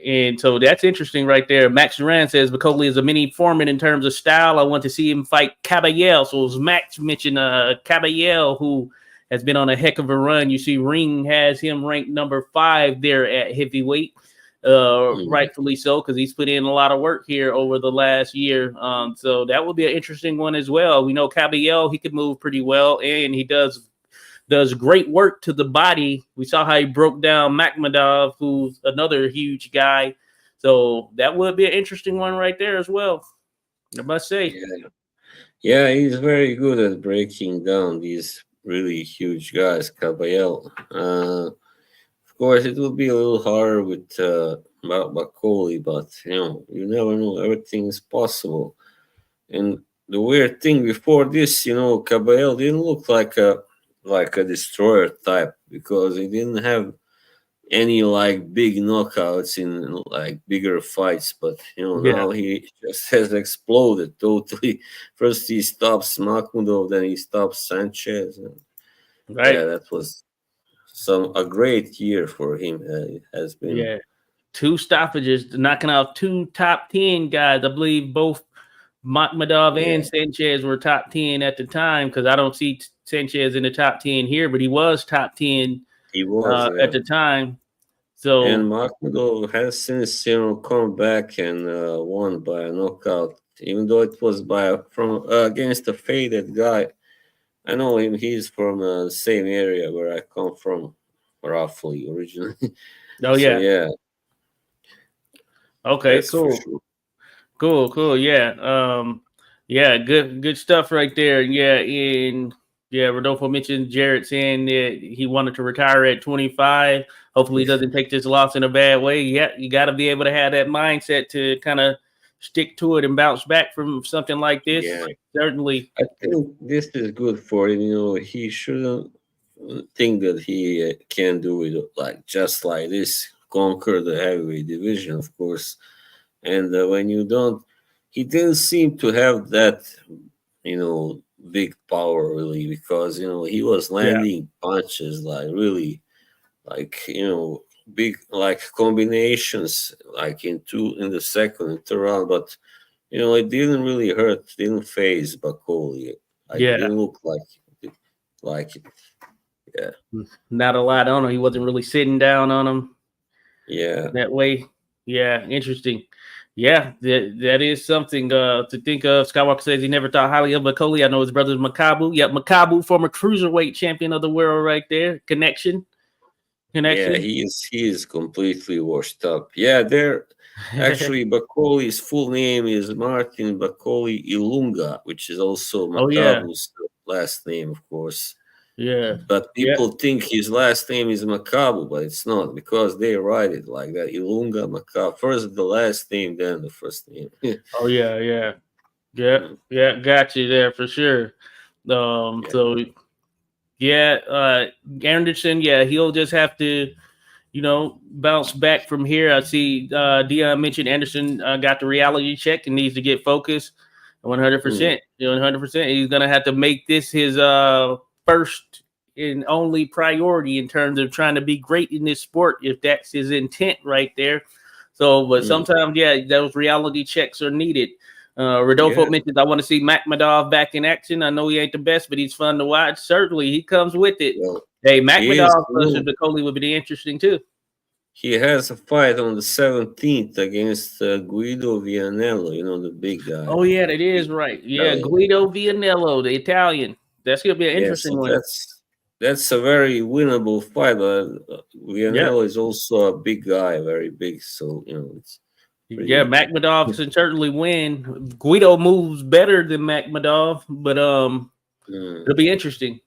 S1: And so that's interesting right there. Max Duran says Bacoli is a mini Foreman in terms of style. I want to see him fight Caballero. So as Max mentioned, Caballero, who has been on a heck of a run. You see Ring has him ranked number 5 there at heavyweight. Rightfully so, because he's put in a lot of work here over the last year. So that will be an interesting one as well. We know Caballero, he could move pretty well, and he does great work to the body. We saw how he broke down Makhmadov, who's another huge guy. So that would be an interesting one right there as well, I must say.
S2: Yeah, he's very good at breaking down these really huge guys, Caballero. Of course, it will be a little harder with Bacoli, but, you never know. Everything is possible. And the weird thing before this, Caballero didn't look like a destroyer type, because he didn't have any big knockouts in bigger fights, but now he just has exploded totally. First he stops Makhmudov, then he stops Sanchez. That was a great year for him. It has been
S1: 2 stoppages, knocking off 2 top 10 guys. I believe both Makhmadov and Sanchez were top 10 at the time, because I don't see Sanchez in the top 10 here, but he was top 10 at the time. So,
S2: and Makhmadov has since come back and won by a knockout, even though it was against a faded guy. I know him; he's from the same area where I come from, roughly originally.
S1: Okay,
S2: that's
S1: cool.
S2: Sure.
S1: Cool. Yeah. Good stuff right there. Rodolfo mentioned Jarrett saying that he wanted to retire at 25. Hopefully he doesn't take this loss in a bad way. You got to be able to have that mindset to kind of stick to it and bounce back from something like this. Certainly.
S2: I think this is good for him. He shouldn't think that he can do it just like this, conquer the heavyweight division, of course. And when you don't, he didn't seem to have that, big power really, because he was landing punches really big combinations in the second and third round, but it didn't really hurt, didn't phase Bacoli. It didn't look like it.
S1: Not a lot on him. He wasn't really sitting down on him that way. Interesting. That is something to think of. Skywalker says he never thought highly of Bacoli. I know his brother's Makabu. Makabu, former cruiserweight champion of the world, right there. Connection.
S2: Yeah, he is completely washed up. They're actually Bacoli's full name is Martin Bacoli Ilunga, which is also Makabu's last name, of course.
S1: Yeah.
S2: But
S1: Yeah.
S2: people think his last name is Makabu, but it's not because they write it like that. Ilunga Makabu. First the last name, then the first name.
S1: Oh yeah, yeah. Yeah, yeah, got you there for sure.
S2: Yeah.
S1: So yeah, Anderson, yeah, he'll just have to, bounce back from here. I see Dion mentioned Anderson got the reality check and needs to get focused 100%. 100%. He's going to have to make this his first and only priority in terms of trying to be great in this sport, if that's his intent right there. So, but sometimes, yeah, those reality checks are needed. Rodolfo mentions, I want to see Makhmadov back in action. I know he ain't the best, but he's fun to watch. Certainly, he comes with it.
S2: Well,
S1: Hey, Makhmadov versus Bacoli would be interesting too.
S2: He has a fight on the 17th against Guido Vianello, the big guy.
S1: Oh, yeah, that is right. Yeah, Guido Vianello, the Italian. That's going to be an interesting one.
S2: That's a very winnable fight. Vianello is also a big guy, very big. So, it's
S1: Makhmadov can certainly win. Guido moves better than Makhmadov, but it'll be interesting.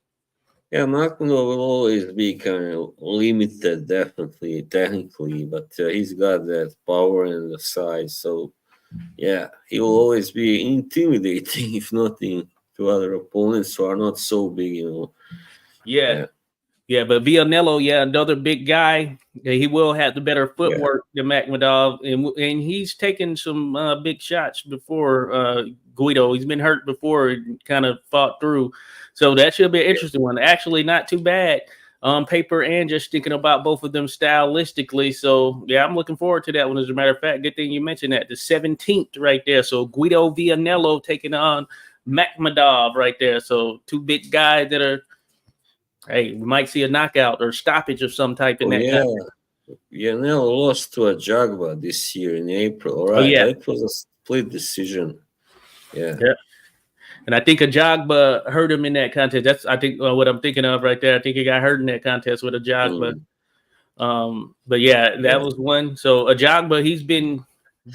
S2: Yeah, Makhmadov will always be kind of limited, definitely, technically, but he's got that power and the size. So, yeah, he will always be intimidating, if nothing, to other opponents who are not so big,
S1: Yeah, but Vianello, another big guy. He will have the better footwork than Makhmadov, and he's taken some big shots before Guido. He's been hurt before and kind of fought through. So that should be an interesting one. Actually, not too bad on paper and just thinking about both of them stylistically. So, yeah, I'm looking forward to that one. As a matter of fact, good thing you mentioned that. The 17th right there. So Guido Vianello taking on Makhmadov right there. So two big guys that are, hey, we might see a knockout or stoppage of some type in that.
S2: Vianello lost to Ajagba this year in April. Right? It was a split decision. Yeah.
S1: And I think Ajagba hurt him in that contest. That's, I think, what I'm thinking of right there. I think he got hurt in that contest with Ajagba. But yeah, that was one. So Ajagba, he's been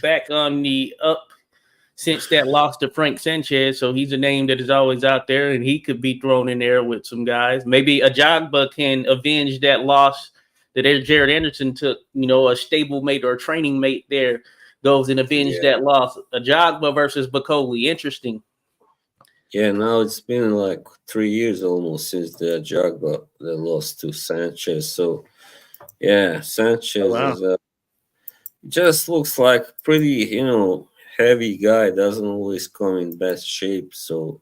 S1: back on the up since that loss to Frank Sanchez. So he's a name that is always out there, and he could be thrown in there with some guys. Maybe Ajagba can avenge that loss that Jared Anderson took, a stablemate or a training mate there goes and avenge that loss. Ajagba versus Bacoli. Interesting.
S2: Yeah, now it's been like 3 years almost since the Ajagba that lost to Sanchez. So, yeah, Sanchez is just looks like pretty, heavy guy. Doesn't always come in best shape. So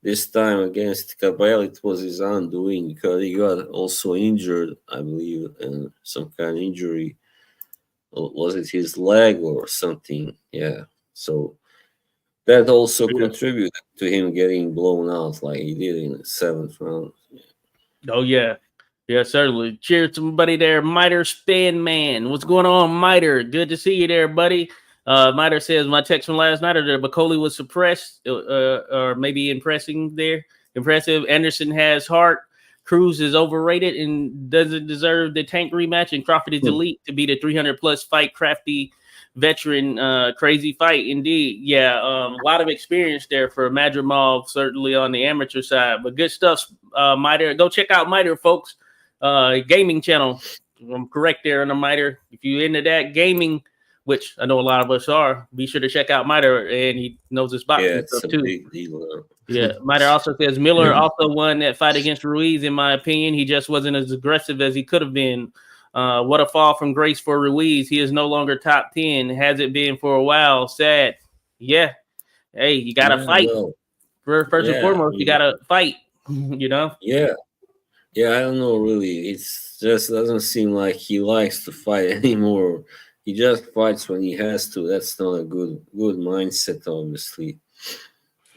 S2: this time against Cabell, it was his undoing because he got also injured, I believe, and some kind of injury. Was it his leg or something? Yeah. So that also contributed to him getting blown out like he did in the 7th round.
S1: Oh, yeah. Yeah, certainly. Cheers to somebody there. Miter Span Man. What's going on, Miter? Good to see you there, buddy. Miter says, my text from last night, that Bacoli was suppressed or maybe impressive. Anderson has heart. Cruz is overrated and doesn't deserve the Tank rematch. And Crawford is elite to be the 300-plus fight crafty veteran. Crazy fight indeed. Yeah, a lot of experience there for Madrimov, certainly on the amateur side. But good stuff, Miter. Go check out Miter, folks. Gaming channel. I'm correct there on the Miter. If you're into that gaming, which I know a lot of us are, be sure to check out Miter, and he knows his boxing stuff too. Big deal. Yeah, Miter also says Miller also won that fight against Ruiz. In my opinion, he just wasn't as aggressive as he could have been. What a fall from grace for Ruiz. He is no longer top 10. Hasn't been for a while. Sad. Yeah. Hey, you got to fight. First and foremost, you got to fight,
S2: Yeah. Yeah, I don't know, really. It just doesn't seem like he likes to fight anymore. He just fights when he has to. That's not a good mindset, obviously.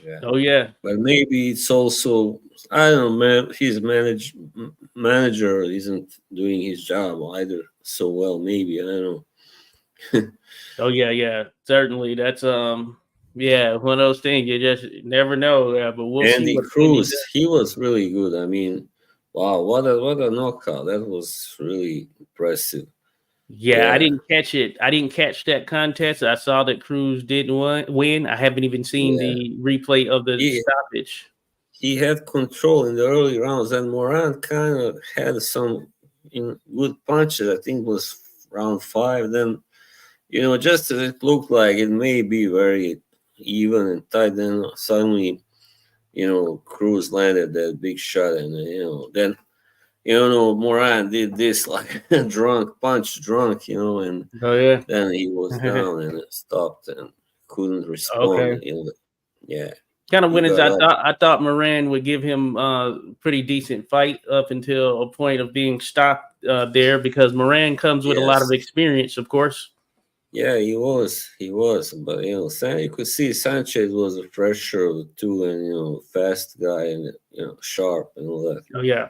S2: Yeah.
S1: Oh, yeah.
S2: But maybe it's also, I don't know, his manager isn't doing his job either so well, maybe. I don't know.
S1: Oh, yeah. Certainly. That's, one of those things you just never know. Yeah, but we'll
S2: Andy
S1: see.
S2: Cruz, he was really good. I mean, wow, what a knockout. That was really impressive.
S1: Yeah, I didn't catch it. I didn't catch that contest. I saw that Cruz didn't win. I haven't even seen the replay of the stoppage.
S2: he had control in the early rounds, and Moran kind of had some good punches. I think it was round 5. Then just as it looked like it may be very even and tight, then suddenly Cruz landed that big shot, and then Moran did this like drunk, and
S1: Oh yeah.
S2: then he was down and it stopped and couldn't respond.
S1: Okay.
S2: Yeah,
S1: Kind of
S2: he
S1: went as
S2: got
S1: I
S2: up.
S1: thought. I thought Moran would give him pretty decent fight up until a point of being stopped there because Moran comes with a lot of
S2: Yes,
S1: experience, of course.
S2: yeah, he was, but you could see Sanchez was a fresher of the two, and fast guy and sharp and all that.
S1: Oh yeah.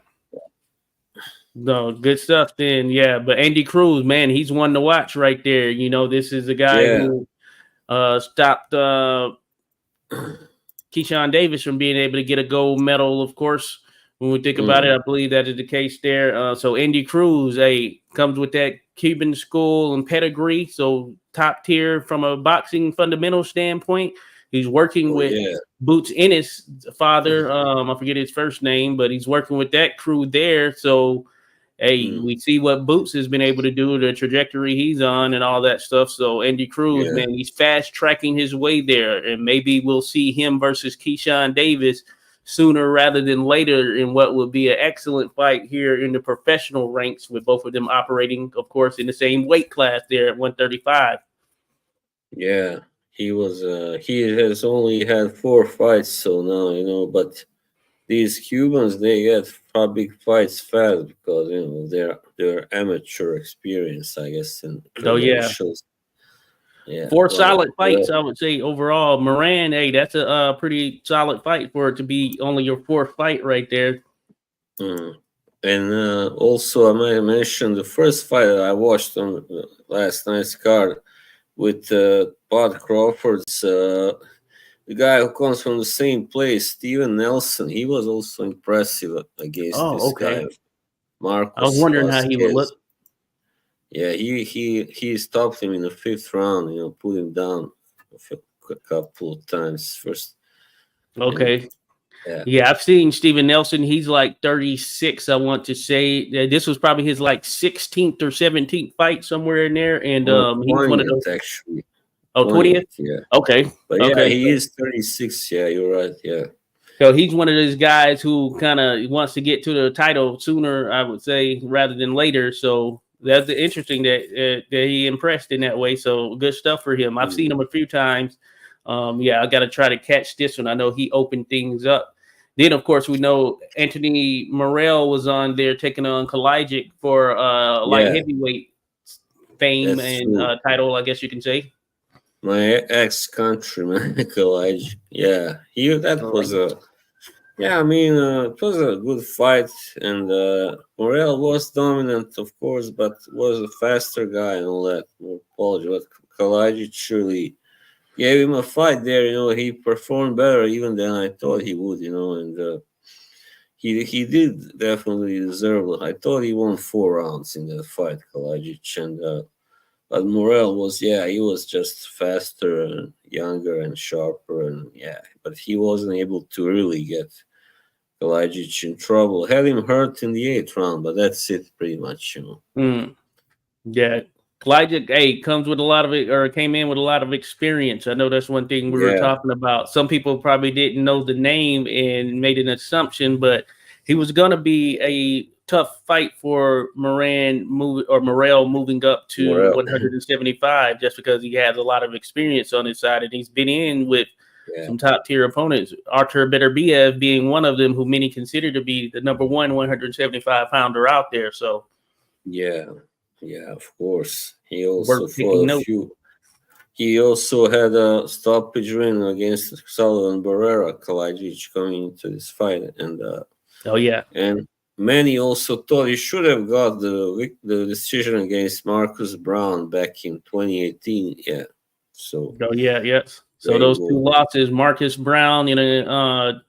S1: No, good stuff then. Yeah, but Andy Cruz, man, he's one to watch right there. This is a guy
S2: Yeah,
S1: who stopped Keyshawn Davis from being able to get a gold medal, of course. When we think about it, I believe that is the case there. So Andy Cruz, comes with that Cuban school and pedigree, so top tier from a boxing fundamental standpoint. He's working
S2: oh
S1: with
S2: yeah,
S1: Boots Ennis' father. I forget his first name, but he's working with that crew there. So
S2: mm,
S1: we see what Boots has been able to do, the trajectory he's on, and all that stuff. So Andy Cruz,
S2: yeah,
S1: man, he's fast tracking his way there, and maybe we'll see him versus Keyshawn Davis sooner rather than later in what will be an excellent fight here in the professional ranks, with both of them operating, of course, in the same weight class there at 135.
S2: yeah. He has only had 4 fights, so now but these Cubans, they get big fights fast because their amateur experience, I guess, and
S1: Oh yeah,
S2: credentials. Yeah,
S1: four
S2: well,
S1: solid fights, I would say overall. Moran, that's a pretty solid fight for it to be only your fourth fight right there.
S2: mm. And also I might mention the first fight that I watched on last night's card with Bud Crawford's. The guy who comes from the same place, Steven Nelson, he was also impressive against
S1: Oh,
S2: this guy,
S1: okay. I was
S2: Marcos
S1: wondering how he would
S2: Vasquez.
S1: look.
S2: Yeah, he stopped him in the 5th round. Put him down a couple of times first, and
S1: Okay.
S2: yeah,
S1: Yeah, I've seen Steven Nelson. He's like 36, I want to say. This was probably his like 16th or 17th fight somewhere in there. And
S2: or
S1: he's one of
S2: 20th
S1: those.
S2: actually,
S1: Oh, 20th?
S2: 20th. Yeah,
S1: Okay.
S2: but yeah,
S1: Okay.
S2: he is 36. Yeah, you're right. Yeah,
S1: So he's one of those guys who kind of wants to get to the title sooner, I would say, rather than later. So that's interesting that he impressed in that way. So good stuff for him. I've seen him a few times. Yeah, I got to try to catch this one. I know he opened things up. Then, of course, we know Anthony Morrell was on there taking on Kalajic for light
S2: yeah,
S1: heavyweight fame
S2: that's
S1: and
S2: true.
S1: title, I guess you can say.
S2: My ex-countryman, Nikolaj. Yeah, that
S1: All
S2: was
S1: right.
S2: a. Yeah, I mean, it was a good fight, and Morel was dominant, of course, but was a faster guy and all that, more polished. But Kalajic surely gave him a fight there. He performed better even than I thought he would. And he did definitely deserve it. I thought he won 4 rounds in that fight, Kalajic, and but Morel was, yeah, he was just faster and younger and sharper, and yeah, but he wasn't able to really get Kalajic in trouble. Had him hurt in the 8th round, but that's it pretty much.
S1: Mm. Yeah. Elijah, comes with a lot of it, or came in with a lot of experience. I know that's one thing we were
S2: Yeah,
S1: talking about. Some people probably didn't know the name and made an assumption, but he was going to be a tough fight for Morrell moving up to
S2: Morel.
S1: 175, just because he has a lot of experience on his side, and he's been in with
S2: Yeah,
S1: some top tier opponents. Artur Beterbiev being one of them, who many consider to be the number one 175 pounder out there. So
S2: yeah, yeah, of course. He also
S1: worth taking
S2: fought a
S1: note.
S2: few. He also had a stoppage win against Sullivan Barrera, Kalajic, coming into this fight,
S1: Oh yeah.
S2: and many also thought he should have got the decision against Marcus Brown back in 2018. Yeah, so
S1: Oh yeah, yes. So
S2: there you
S1: those two
S2: go.
S1: losses, Marcus Brown in a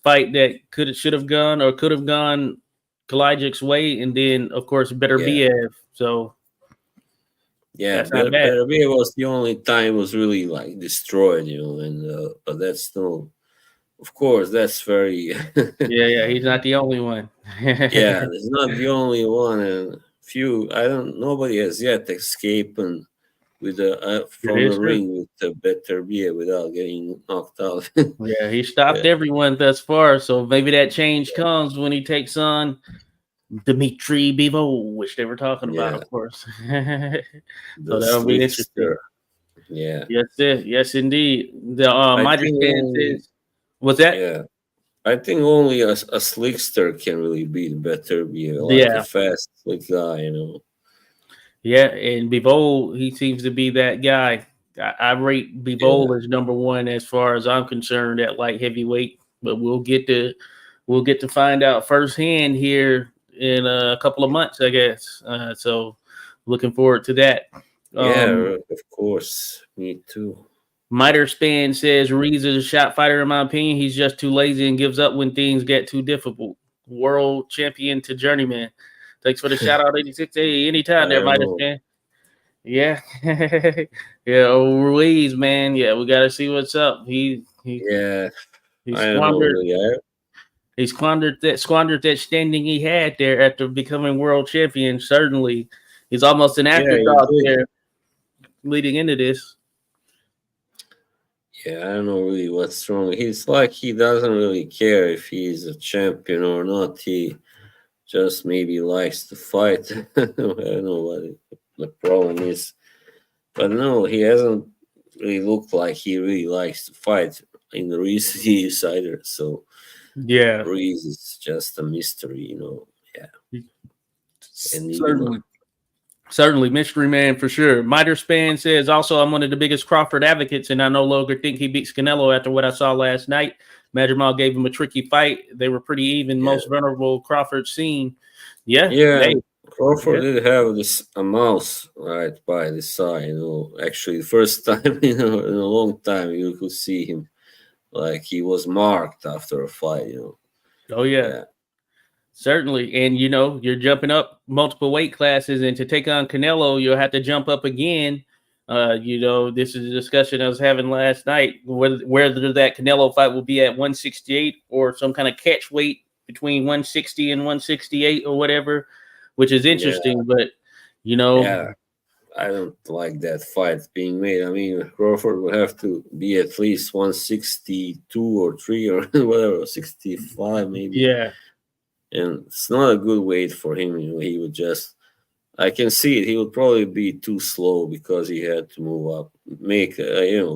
S1: fight that should have gone or could have gone Kalajic's way, and then of course
S2: Yeah,
S1: Beterbiev. So
S2: yeah.
S1: that's not bad.
S2: Beterbiev was the only time was really like destroyed, and but that's no of course, that's very.
S1: Yeah, he's not the only one.
S2: Yeah, it's not the only one, and nobody has yet escaped and
S1: It
S2: from
S1: is
S2: the
S1: true.
S2: ring with a better beer without getting knocked out.
S1: Yeah, he stopped
S2: Yeah,
S1: everyone thus far, so maybe that change comes when he takes on Dmitry Bivol, which they were talking about,
S2: yeah,
S1: of course. So
S2: the
S1: that'll be interesting.
S2: slickster. Yeah,
S1: Yes, sir. Yes, indeed. The
S2: I
S1: Mitre
S2: think
S1: stand
S2: only.
S1: says, "What's that?"
S2: Yeah, I think only a slickster can really beat better beer, like a
S1: Yeah,
S2: fast slick guy.
S1: yeah, and Bivol, he seems to be that guy. I rate
S2: Yeah,
S1: Bivol as number one as far as I'm concerned at light heavyweight, but we'll get to find out firsthand here in a couple of months, I guess. So looking forward to that. Um,
S2: yeah, of course. Me too.
S1: Miter Span says Ruiz is a shot fighter in my opinion. He's just too lazy and gives up when things get too difficult. World champion to journeyman. Thanks for the shout out, 86. Hey, anytime
S2: I
S1: there,
S2: don't
S1: Miter
S2: know.
S1: Span. Yeah. Yeah, Ruiz, man. Yeah, we gotta see what's up.
S2: Yeah,
S1: He
S2: I don't know.
S1: squandered
S2: Really.
S1: squandered that standing he had there after becoming world champion. Certainly. He's almost an
S2: Yeah, he
S1: afterthought
S2: did.
S1: there leading into this.
S2: Yeah, I don't know really what's wrong. He's like he doesn't really care if he's a champion or not. He just maybe likes to fight. I don't know what the problem is. But no, he hasn't really looked like he really likes to fight in the recent years either. So
S1: Yeah.
S2: Ruiz is just a mystery. Yeah, enigma.
S1: Certainly. Certainly, mystery man for sure. Miter Span says also, I'm one of the biggest Crawford advocates, and I no longer think he beats Canelo after what I saw last night. Madrimov gave him a tricky fight. They were pretty even,
S2: Yeah,
S1: most vulnerable Crawford seen. Yeah,
S2: yeah.
S1: hey,
S2: Crawford
S1: yeah.
S2: did have this a mouse right by the side. Actually, the first time in a long time you could see him like he was marked after a fight.
S1: Oh yeah,
S2: Yeah,
S1: certainly. And you're jumping up multiple weight classes, and to take on Canelo, you'll have to jump up again. This is a discussion I was having last night, whether that Canelo fight will be at 168 or some kind of catch weight between 160 and 168 or whatever, which is
S2: yeah,
S1: interesting. But you know,
S2: yeah. I don't like that fight being made. I mean, Crawford would have to be at least 162 or 3 or whatever, 65 maybe.
S1: yeah,
S2: And it's not a good weight for him. He would just, I can see it. He would probably be too slow because he had to move up,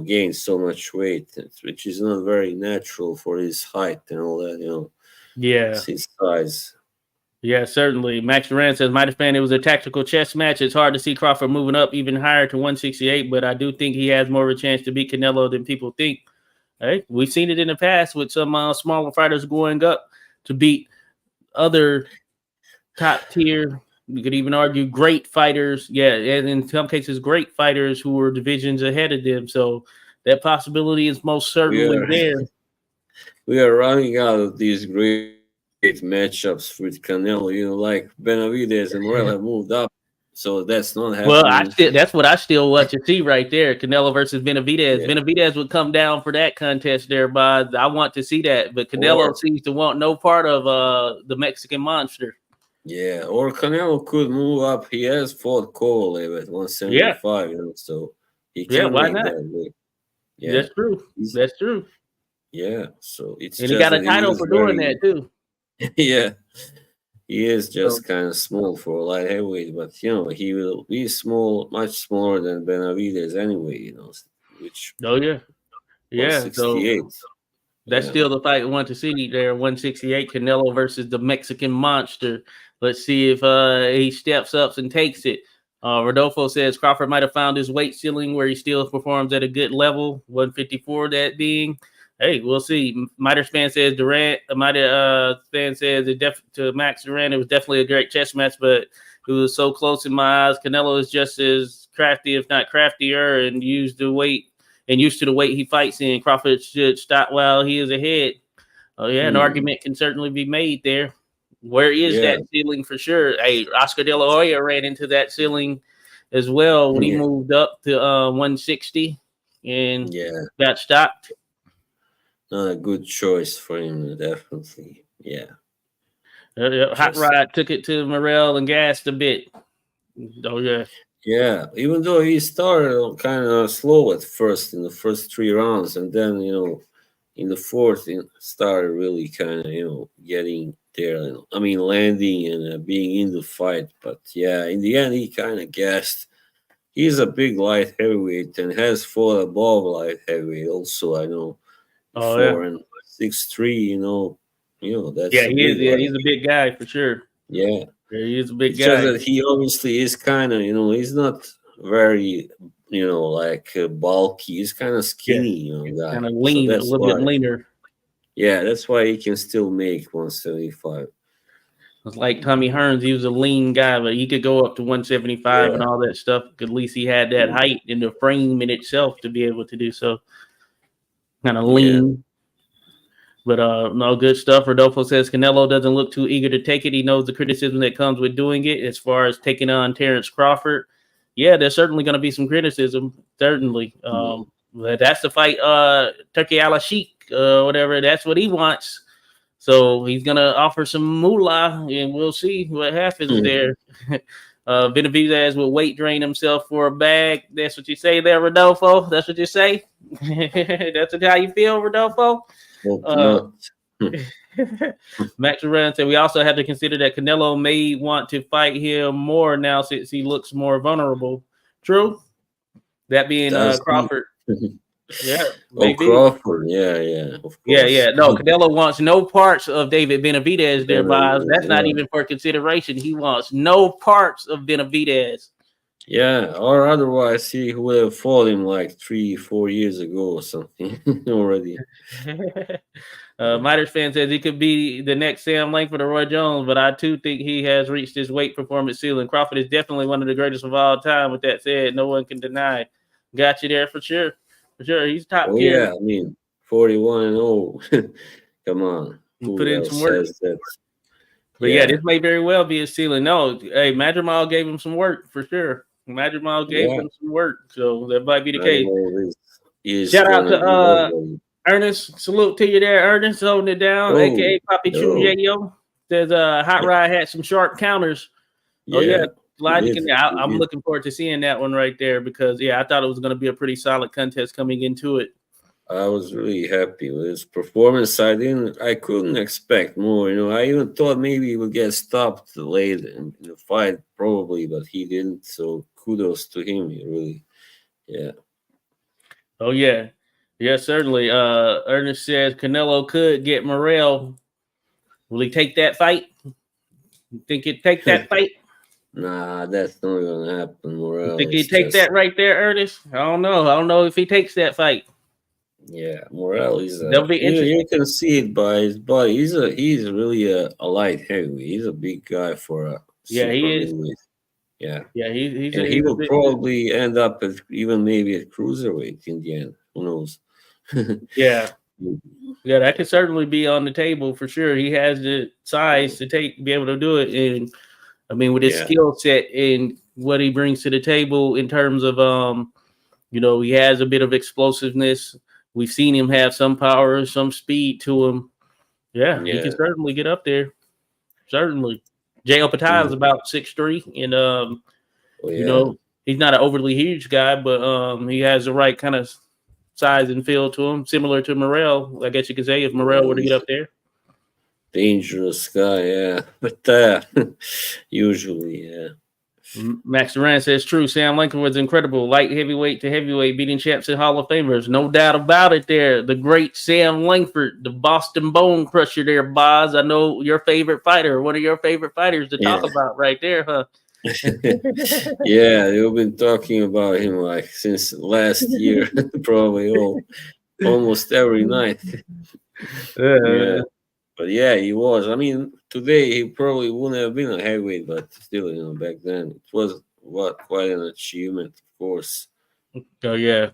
S2: gain so much weight, which is not very natural for his height and all that.
S1: yeah.
S2: It's his size.
S1: Yeah, certainly. Max Duran says, "My fan, it was a tactical chess match. It's hard to see Crawford moving up even higher to 168, but I do think he has more of a chance to beat Canelo than people think. Hey, we've seen it in the past with some smaller fighters going up to beat other top tier. You could even argue great fighters. Yeah, and in some cases, great fighters who were divisions ahead of them. So that possibility is most
S2: We
S1: certainly
S2: are
S1: there.
S2: we are running out of these great matchups with Canelo. Like Benavidez and Morel have moved up, so that's not
S1: Well,
S2: happening.
S1: that's what I still want to see right there. Canelo versus Benavidez.
S2: Yeah,
S1: Benavidez would come down for that contest there, but I want to see that. But Canelo
S2: or
S1: seems to want no part of the Mexican monster.
S2: or Canelo could move up. He has fought Kovalev at
S1: Yeah,
S2: 175, so he
S1: yeah,
S2: can
S1: why
S2: make
S1: not?
S2: that weight. Yeah,
S1: That's true.
S2: he's,
S1: That's true.
S2: yeah. So it's
S1: And he
S2: just
S1: got a
S2: that he
S1: title
S2: is
S1: for doing
S2: very
S1: that too.
S2: yeah. He is
S1: So
S2: just kind of small for a light heavyweight, but he will be small, much smaller than Benavidez anyway. Which
S1: oh yeah. Yeah. So
S2: 168.
S1: that's
S2: Yeah,
S1: still the fight we want to see there. 168 Canelo versus the Mexican monster. Let's see if he steps up and takes it. Rodolfo says Crawford might have found his weight ceiling where he still performs at a good level. 154, that being. Hey, we'll see. Miter fan says Durant. Miter fan says to Max Durant, it was definitely a great chess match, but it was so close in my eyes. Canelo is just as crafty, if not craftier, and used to the weight he fights in. Crawford should stop while he is ahead. Oh yeah, an
S2: hmm,
S1: argument can certainly be made there. Where is
S2: yeah,
S1: that ceiling for sure? Hey, Oscar De La Hoya ran into that ceiling as well when he
S2: yeah,
S1: moved up to 160 and
S2: yeah.
S1: got stopped.
S2: not a good choice for him. Definitely, yeah.
S1: Hot
S2: Just
S1: Rod took it to Morrell and gassed a bit. Oh yeah.
S2: yeah. Even though he started kind of slow at first in the first 3 rounds, and then in the fourth, he started really kind of getting there. I mean, landing and being in the fight. But yeah, in the end, he kind of gassed. He's a big light heavyweight and has fought above light heavyweight also. I know
S1: Oh yeah.
S2: before and 6'3", that's
S1: Yeah,
S2: a
S1: he is.
S2: big
S1: Yeah,
S2: light.
S1: he's a big guy for sure.
S2: Yeah,
S1: Yeah, he is a big
S2: it's just
S1: guy.
S2: that he obviously is kind of he's not very like bulky. He's kind of
S1: Yeah,
S2: skinny
S1: he's kind
S2: guy.
S1: of
S2: So
S1: lean, a
S2: that's
S1: little bit
S2: why.
S1: leaner.
S2: Yeah, that's why he can still make 175.
S1: It's like Tommy Hearns. He was a lean guy, but he could go up to 175 and
S2: Yeah,
S1: all that stuff. At least he had that height in the frame in itself to be able to do so. Kind of
S2: yeah.
S1: lean. But no, good stuff. Rodolfo says Canelo doesn't look too eager to take it. He knows the criticism that comes with doing it. As far as taking on Terence Crawford, yeah, there's certainly going to be some criticism. Certainly, but that's the fight. Turkey a la Sheik, whatever. That's what he wants. So he's gonna offer some moolah, and we'll see what happens there. Benavidez will weight drain himself for a bag. That's what you say there, Rodolfo. That's what you say. That's how you feel, Rodolfo.
S2: Hope not.
S1: Max Ryan said we also have to consider that Canelo may want to fight him more now since he looks more vulnerable. True. That being
S2: Does he?
S1: Crawford. Yeah,
S2: Oh,
S1: maybe.
S2: Crawford. Yeah, of course.
S1: Yeah. No, Canelo wants no parts of David Benavidez there, Boz. That's not
S2: Yeah.
S1: even for consideration. He wants no parts of Benavidez.
S2: Yeah, or otherwise he would have fought him like 3-4 years ago or something already.
S1: Miters fan says he could be the next Sam Langford or Roy Jones, but I too think he has reached his weight performance ceiling. Crawford is definitely one of the greatest of all time. With that said, no one can deny. Got you there for sure. For sure. He's top
S2: Oh
S1: tier.
S2: yeah, I mean 41-0. Come on.
S1: Put
S2: Who
S1: in some
S2: else
S1: work.
S2: says that?
S1: But yeah, this may very well be his ceiling. No, hey, Madrimov gave him some work for sure. Madrimov gave him some work, so that might be the case. Shout out to Ernest. Salute to you there, Ernest, holding it down, aka Papi Chunjayo. Says Hot Rod had some sharp counters. Oh yeah, I'm looking forward to seeing that one right there because I thought it was going to be a pretty solid contest coming into it.
S2: I was really happy with his performance. I couldn't expect more. I even thought maybe he would get stopped late in the fight, probably, but he didn't. So kudos to him. He really, yeah.
S1: Oh yeah, certainly. Ernest says Canelo could get Morrell. Will he take that fight? You think he'd take that fight?
S2: Nah, that's not gonna happen. Morrell.
S1: You think he'd take that right there, Ernest? I don't know. I don't know if he takes that fight.
S2: Yeah, Morrell is.
S1: That'll be interesting.
S2: You can see it by his body. He's really a light heavyweight. He's a big guy for a super middleweight. Yeah, he will probably end up maybe at cruiserweight in the end. Who knows?
S1: Yeah, that could certainly be on the table for sure. He has the size to be able to do it, and I mean with his skill set and what he brings to the table in terms of he has a bit of explosiveness. We've seen him have some power, some speed to him. Yeah. He can certainly get up there. Certainly. J.O. Patai is about 6'3", and he's not an overly huge guy, but he has the right kind of size and feel to him, similar to Morrell. I guess you could say if Morrell were to get up there.
S2: Dangerous guy, yeah. But usually, yeah.
S1: Max Duran says true. Sam Lincoln was incredible. Light heavyweight to heavyweight, beating champs and Hall of Famers. No doubt about it there. The great Sam Langford, the Boston Bone Crusher there, Boz. I know your favorite fighter, one of your favorite fighters to talk about right there, huh?
S2: Yeah, you've been talking about him like since last year, probably almost every night. Yeah. But yeah, he was. I mean, today he probably wouldn't have been a heavyweight, but still, back then it was quite an achievement, of course.
S1: Oh yeah,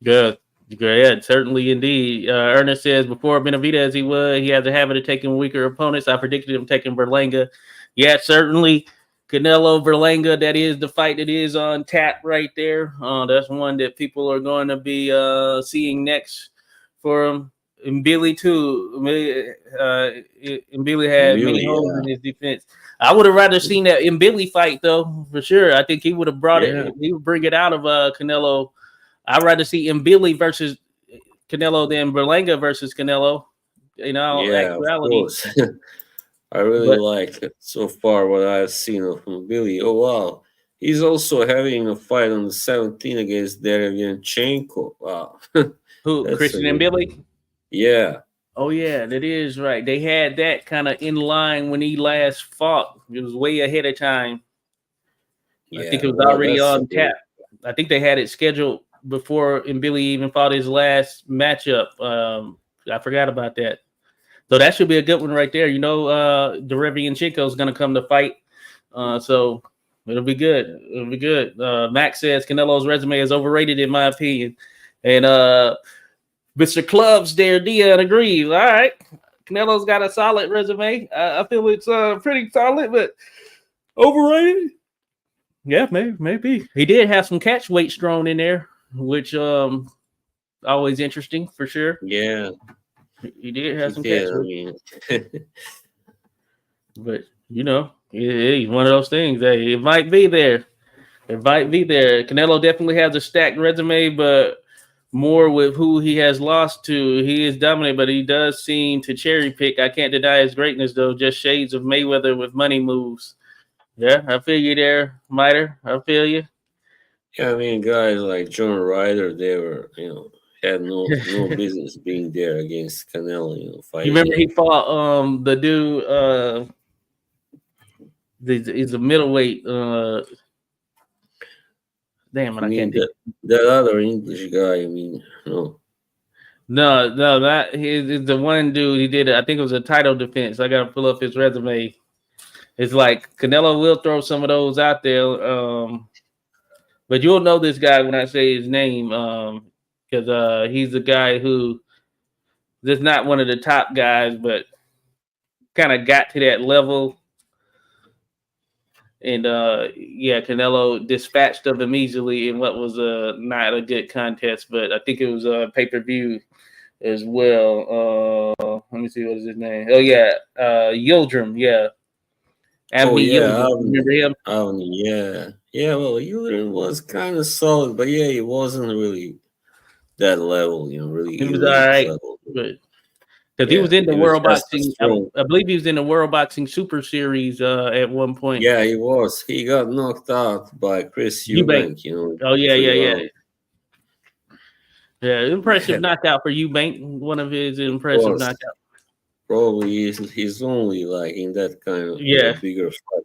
S1: good. Yeah, certainly indeed. Ernest says before Benavidez, he has a habit of taking weaker opponents. I predicted him taking Berlanga. Yeah, certainly Canelo Berlanga. That is the fight that is on tap right there. That's one that people are going to be seeing next for him. and Billy too. And Billy had many holes in his defense. I would have rather seen that in Billy fight though, for sure. I think he would have brought it. He would bring it out of Canelo. I'd rather see Billy versus Canelo than Berlanga versus Canelo. Actuality.
S2: Of course. I really like it so far what I've seen of Billy. Oh wow. He's also having a fight on the 17th against Derevianchenko. Wow.
S1: Who, Christian and Billy?
S2: Yeah.
S1: Oh, yeah, that is right. They had that kind of in line when he last fought. It was way ahead of time. Yeah, I think it was already on tap. I think they had it scheduled before Billy even fought his last matchup. I forgot about that. So that should be a good one right there. Derevianchenko is going to come to fight. So it'll be good. It'll be good. Max says Canelo's resume is overrated, in my opinion. And Mr. Clubs there, Dion agrees. All right. Canelo's got a solid resume. I feel it's pretty solid, but overrated. Yeah, maybe. He did have some catch weight thrown in there, which always interesting for sure.
S2: Yeah.
S1: He did have some catch weight. But, he's one of those things. Hey, it might be there. Canelo definitely has a stacked resume, but more with who he has lost to. He is dominant, but he does seem to cherry pick. I can't deny his greatness, though. Just shades of Mayweather with money moves. Yeah, I feel you there, Miter. I feel you.
S2: Yeah, I mean, guys like John Ryder, they were, had no business being there against Canelo. Fighting.
S1: You remember he fought the dude. He's a middleweight. Damn it, I can't think.
S2: That other English guy, no.
S1: No, that he's the one dude. He did it. I think it was a title defense. I gotta pull up his resume. It's like Canelo will throw some of those out there, but you'll know this guy when I say his name, because he's the guy who just not one of the top guys, but kind of got to that level. And Canelo dispatched of him easily in what was not a good contest, but I think it was a pay-per-view as well. Let me see, what is his name? Oh yeah, Yildirim, yeah.
S2: Yildirim.
S1: Remember him?
S2: Yeah. Well, Yildirim was kind of solid, but he wasn't really that level. Really,
S1: he was all right, but because he was in the World Boxing, I believe he was in the World Boxing Super Series at one point.
S2: Yeah, he was. He got knocked out by Chris Eubank.
S1: Oh yeah. Yeah, impressive knockout for Eubank. One of his impressive knockouts.
S2: Probably he's only like in that kind of bigger fight,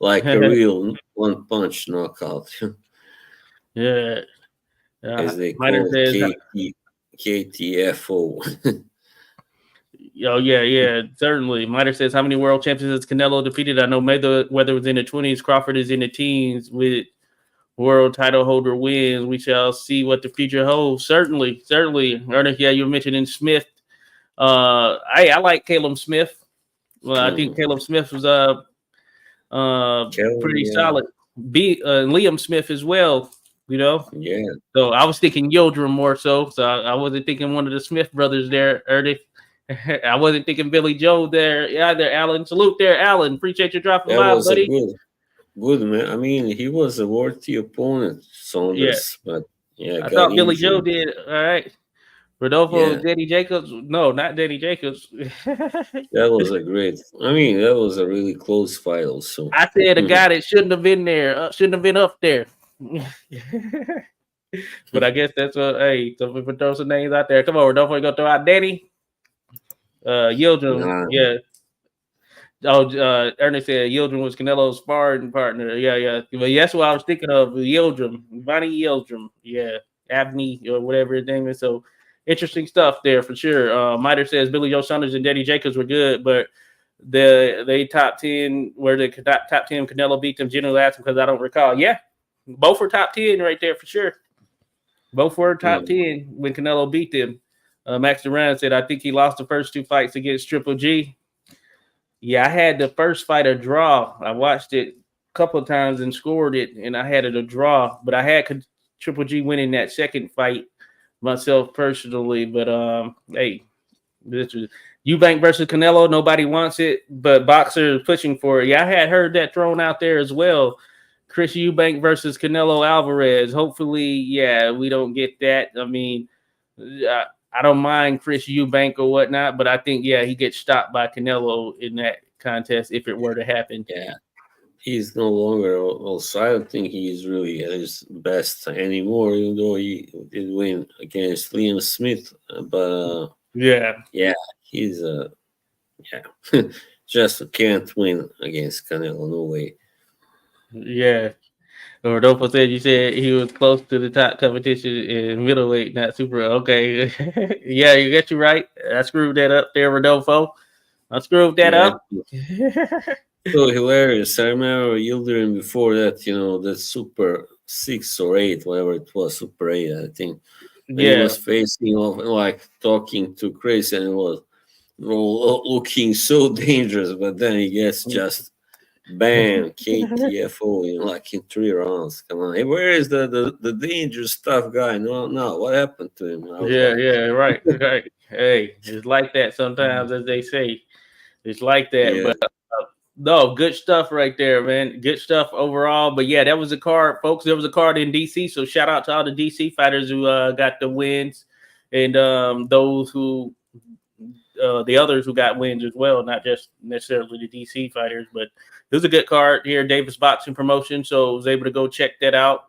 S2: like a real one punch knockout.
S1: Yeah.
S2: As they call it, KTFO.
S1: Oh yeah, certainly. Miter says, how many world champions has Canelo defeated? I know Mayweather was in the 20s, Crawford is in the teens with world title holder wins. We shall see what the future holds. Certainly. Ernest, you were mentioning Smith. I like Caleb Smith. Well, I think Caleb Smith was pretty solid. Liam Smith as well.
S2: Yeah.
S1: So I was thinking Yildirim more so. So I wasn't thinking one of the Smith brothers there, Ernest. I wasn't thinking Billy Joe there either, Alan. Salute there, Alan. Appreciate you dropping by, buddy.
S2: Good man. I mean, he was a worthy opponent, Saunders. But
S1: I thought Billy Joe did all right. Rodolfo, Danny Jacobs. No, not Danny Jacobs.
S2: That was that was a really close fight also.
S1: I said a guy that shouldn't have been there, shouldn't have been up there. But I guess that's so we can throw some names out there. Come on, Rodolfo, you gonna throw out Danny? Yildirim, yeah. Ernest said Yildirim was Canelo's sparring partner. Yeah. Well, that's what I was thinking of. Yildirim, Bonnie Yildirim. Yeah, Abney or whatever his name is. So interesting stuff there for sure. Miter says Billy Joe Saunders and Danny Jacobs were good, but they top 10 where the top 10 Canelo beat them. Generally asked because I don't recall. Yeah, both were top 10 right there for sure. Both were top 10 when Canelo beat them. Max Duran said, I think he lost the first two fights against Triple G. Yeah, I had the first fight a draw. I watched it a couple of times and scored it, and I had it a draw. But I had Triple G winning that second fight myself personally. But, This was Eubank versus Canelo. Nobody wants it, but boxers pushing for it. Yeah, I had heard that thrown out there as well. Chris Eubank versus Canelo Alvarez. Hopefully, yeah, we don't get that. I mean, I don't mind Chris Eubank or whatnot, but I think, yeah, he gets stopped by Canelo in that contest if it were to happen.
S2: Yeah. He's no longer also. I don't think he's really at his best anymore, even though he did win against Liam Smith. But
S1: Yeah,
S2: he's yeah, just can't win against Canelo. No way.
S1: yeah. Rodolfo said you said he was close to the top competition in middleweight, not super. Okay, yeah, you got you right. I screwed that up there, Rodolfo. I screwed that
S2: Yeah,
S1: up.
S2: so hilarious. I remember Yildirim before that. That Super 6 or 8, whatever it was, Super 8, I think. And he
S1: Yeah,
S2: was facing off, like talking to Chris, and it was looking so dangerous. But then he gets just bam, KTFO like in 3 rounds. Come on, hey, where is the dangerous tough guy? No, what happened to him? I was like,
S1: yeah, right. Hey, it's like that sometimes, as they say. It's like that,
S2: yeah,
S1: but no, good stuff right there, man. Good stuff overall. But yeah, that was a card, folks. There was a card in DC. So shout out to all the DC fighters who got the wins, and those who the others who got wins as well, not just necessarily the DC fighters. But it was a good card here, Davis Boxing Promotion. So I was able to go check that out.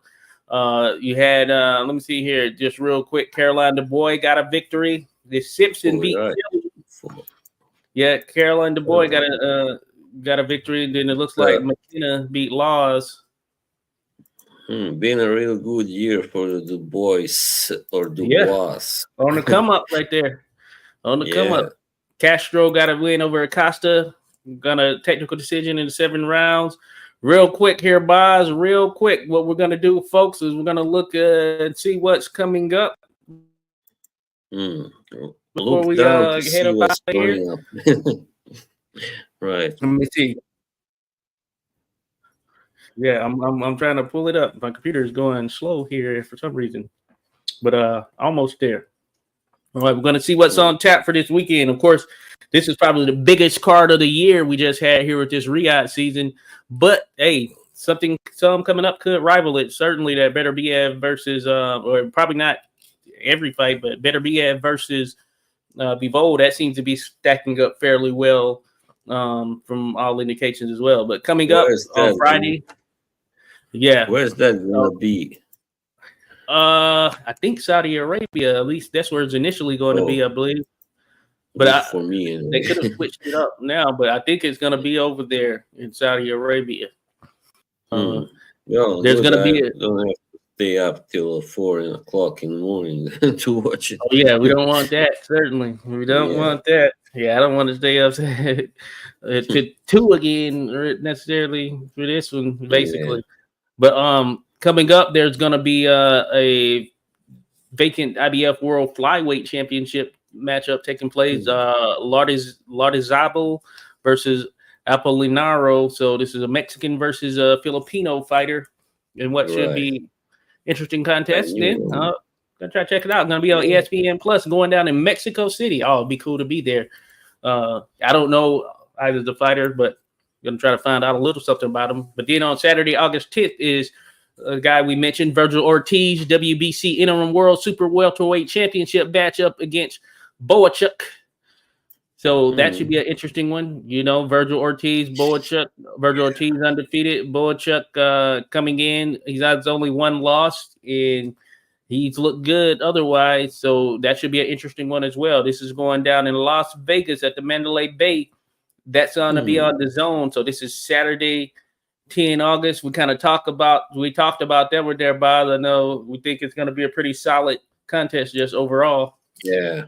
S1: You had let me see here, just real quick. Caroline DuBois got a victory. The Simpson beat.
S2: right.
S1: Yeah, Caroline DuBois got a victory. And then it looks like McKenna beat Laws.
S2: Been a real good year for the Dubois or Dubois.
S1: On the come up right there. On the come up. Castro got a win over Acosta. Got a technical decision in 7 rounds. Real quick here, Boz. Real quick. What we're going to do, folks, is we're going to look and see what's coming up. Before
S2: Look
S1: we
S2: down to
S1: head
S2: see
S1: up
S2: what's
S1: out of here.
S2: coming up. Right.
S1: Let me see. Yeah, I'm trying to pull it up. My computer is going slow here for some reason, but almost there. All right, we're going to see what's on tap for this weekend. Of course, this is probably the biggest card of the year we just had here with this Riyadh season. But hey, some coming up could rival it. Certainly, that Better Biev versus, or probably not every fight, but Better Biev versus Bivol. That seems to be stacking up fairly well from all indications as well. But coming up on Friday. Yeah.
S2: Where's that gonna be?
S1: I think Saudi Arabia. At least that's where it's initially going to be, I believe. But
S2: for me, anyway.
S1: They could have switched it up now. But I think it's going to be over there in Saudi Arabia.
S2: There's
S1: going to be.
S2: Don't have to stay up till 4 o'clock in the morning to watch it.
S1: Oh yeah, we don't want that. Certainly, we don't want that. Yeah, I don't want to stay up to 2 again necessarily for this one, basically. Yeah. But coming up, there's going to be a vacant IBF World Flyweight Championship matchup taking place. Lardizabal versus Apolinaro. So this is a Mexican versus a Filipino fighter, and what should be interesting contest. Then gonna try to check it out. It's gonna be on ESPN Plus, going down in Mexico City. Oh, it'd be cool to be there. I don't know either the fighter, but gonna try to find out a little something about him. But then on Saturday, August 10th, is a guy we mentioned, Virgil Ortiz, WBC Interim World Super Welterweight Championship matchup against Boachuk. So that should be an interesting one. Virgil Ortiz, Boachuk. Virgil Ortiz undefeated. Boachuk coming in. He's had only 1 loss, and he's looked good otherwise. So that should be an interesting one as well. This is going down in Las Vegas at the Mandalay Bay. That's going to be on the zone. So this is Saturday, 10 August. We talked about that with their Bob. I know we think it's going to be a pretty solid contest just overall.
S2: Yeah,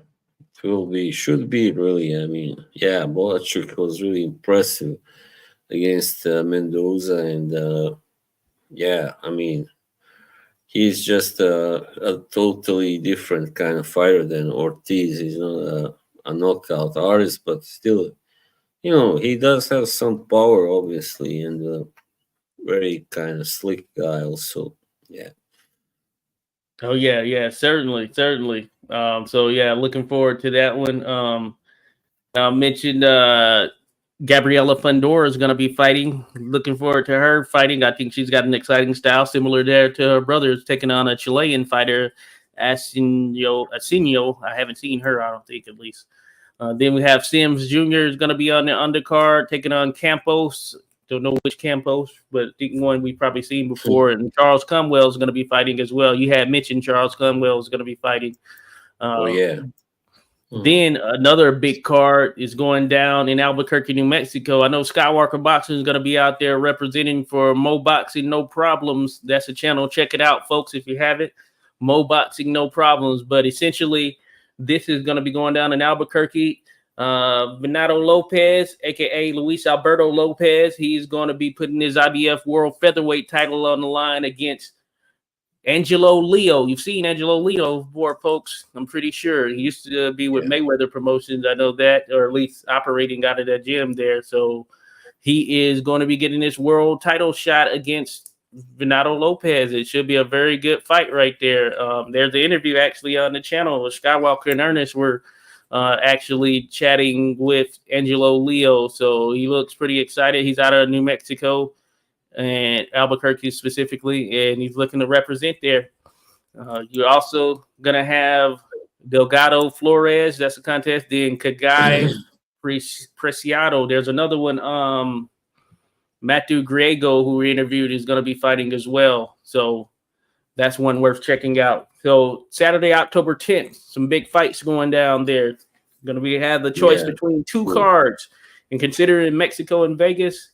S2: should be really. I mean, Boachuk was really impressive against Mendoza, and I mean, he's just a totally different kind of fighter than Ortiz. He's not a knockout artist, but still, he does have some power, obviously, and very kind of slick guy also. Yeah.
S1: Oh yeah, certainly. So yeah, looking forward to that one. I mentioned Gabriela Fundora is going to be fighting. Looking forward to her fighting. I think she's got an exciting style, similar there to her brothers, taking on a Chilean fighter, Asinio. I haven't seen her, I don't think, at least. Then we have Sims Jr. is going to be on the undercard, taking on Campos. Don't know which Campos, but I think one we've probably seen before. And Charles Cromwell is going to be fighting as well. You had mentioned Charles Cromwell is going to be fighting.
S2: Oh, yeah.
S1: Then another big card is going down in Albuquerque, New Mexico. I know Skywalker Boxing is going to be out there representing for Mo Boxing No Problems. That's a channel. Check it out, folks, if you haven't. Mo Boxing No Problems. But essentially, this is going to be going down in Albuquerque. Bernardo Lopez, a.k.a. Luis Alberto Lopez, he's going to be putting his IBF World Featherweight title on the line against Angelo Leo. You've seen Angelo Leo before, folks. I'm pretty sure. He used to be with Mayweather Promotions. I know that, or at least operating out of that gym there. So he is going to be getting this world title shot against Bernardo Lopez. It should be a very good fight right there. There's an interview actually on the channel with Skywalker and Ernest were actually chatting with Angelo Leo. So he looks pretty excited. He's out of New Mexico and Albuquerque specifically, and he's looking to represent there. You're also going to have Delgado Flores. That's a contest. Then Kagai Preciado. There's another one. Matthew Griego, who we interviewed, is going to be fighting as well. So that's one worth checking out. So Saturday, October 10th, some big fights going down there. Going to have the choice between two cards. And considering Mexico and Vegas,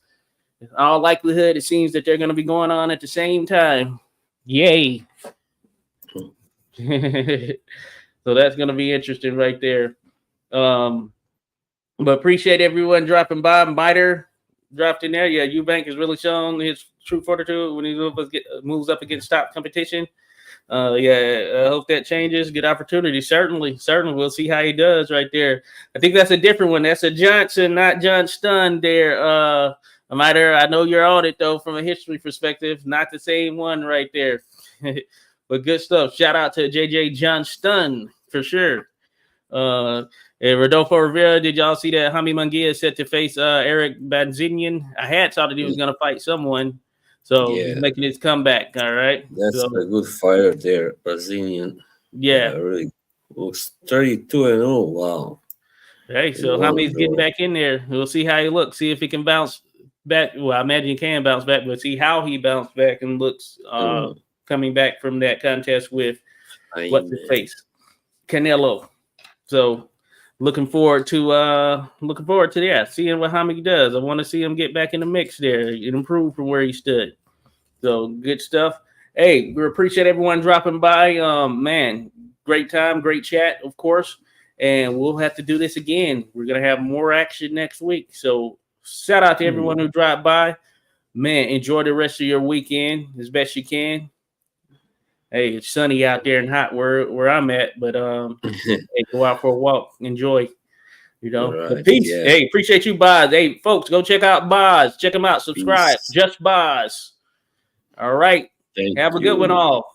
S1: in all likelihood, it seems that they're going to be going on at the same time. Yay. So that's going to be interesting right there. But appreciate everyone dropping by. Miter dropped in there. Yeah, Eubank has really shown his true fortitude when he moves up against top competition. I hope that changes. Good opportunity. Certainly. We'll see how he does right there. I think that's a different one. That's a Johnson, not John Stun there. I know you're on it, though, from a history perspective. Not the same one right there. But good stuff. Shout out to JJ Johnston for sure. And Rodolfo Rivera, did y'all see that Jaime Munguia is set to face Eric Banzinian? I had thought that he was going to fight someone. So he's making his comeback. All right.
S2: That's a good fighter there, Brazilian.
S1: Yeah.
S2: Really looks 32-0. Wow.
S1: Hey, so Jaime's getting back in there. We'll see how he looks. See if he can bounce back. Well, I imagine he can bounce back, but see how he bounced back and looks coming back from that contest with what's his face, Canelo. So looking forward to seeing what Jaime does. I want to see him get back in the mix there and improve from where he stood. So good stuff. Hey, we appreciate everyone dropping by. Man, great time, great chat, of course. And we'll have to do this again. We're gonna have more action next week. So shout out to everyone who dropped by. Man, enjoy the rest of your weekend as best you can. Hey, it's sunny out there and hot where I'm at, but hey, go out for a walk, enjoy. Right, peace. Yeah. Hey, appreciate you, Boz. Hey, folks, go check out Boz. Check him out. Subscribe. Peace. Just Boz. All right. Have a good one, all.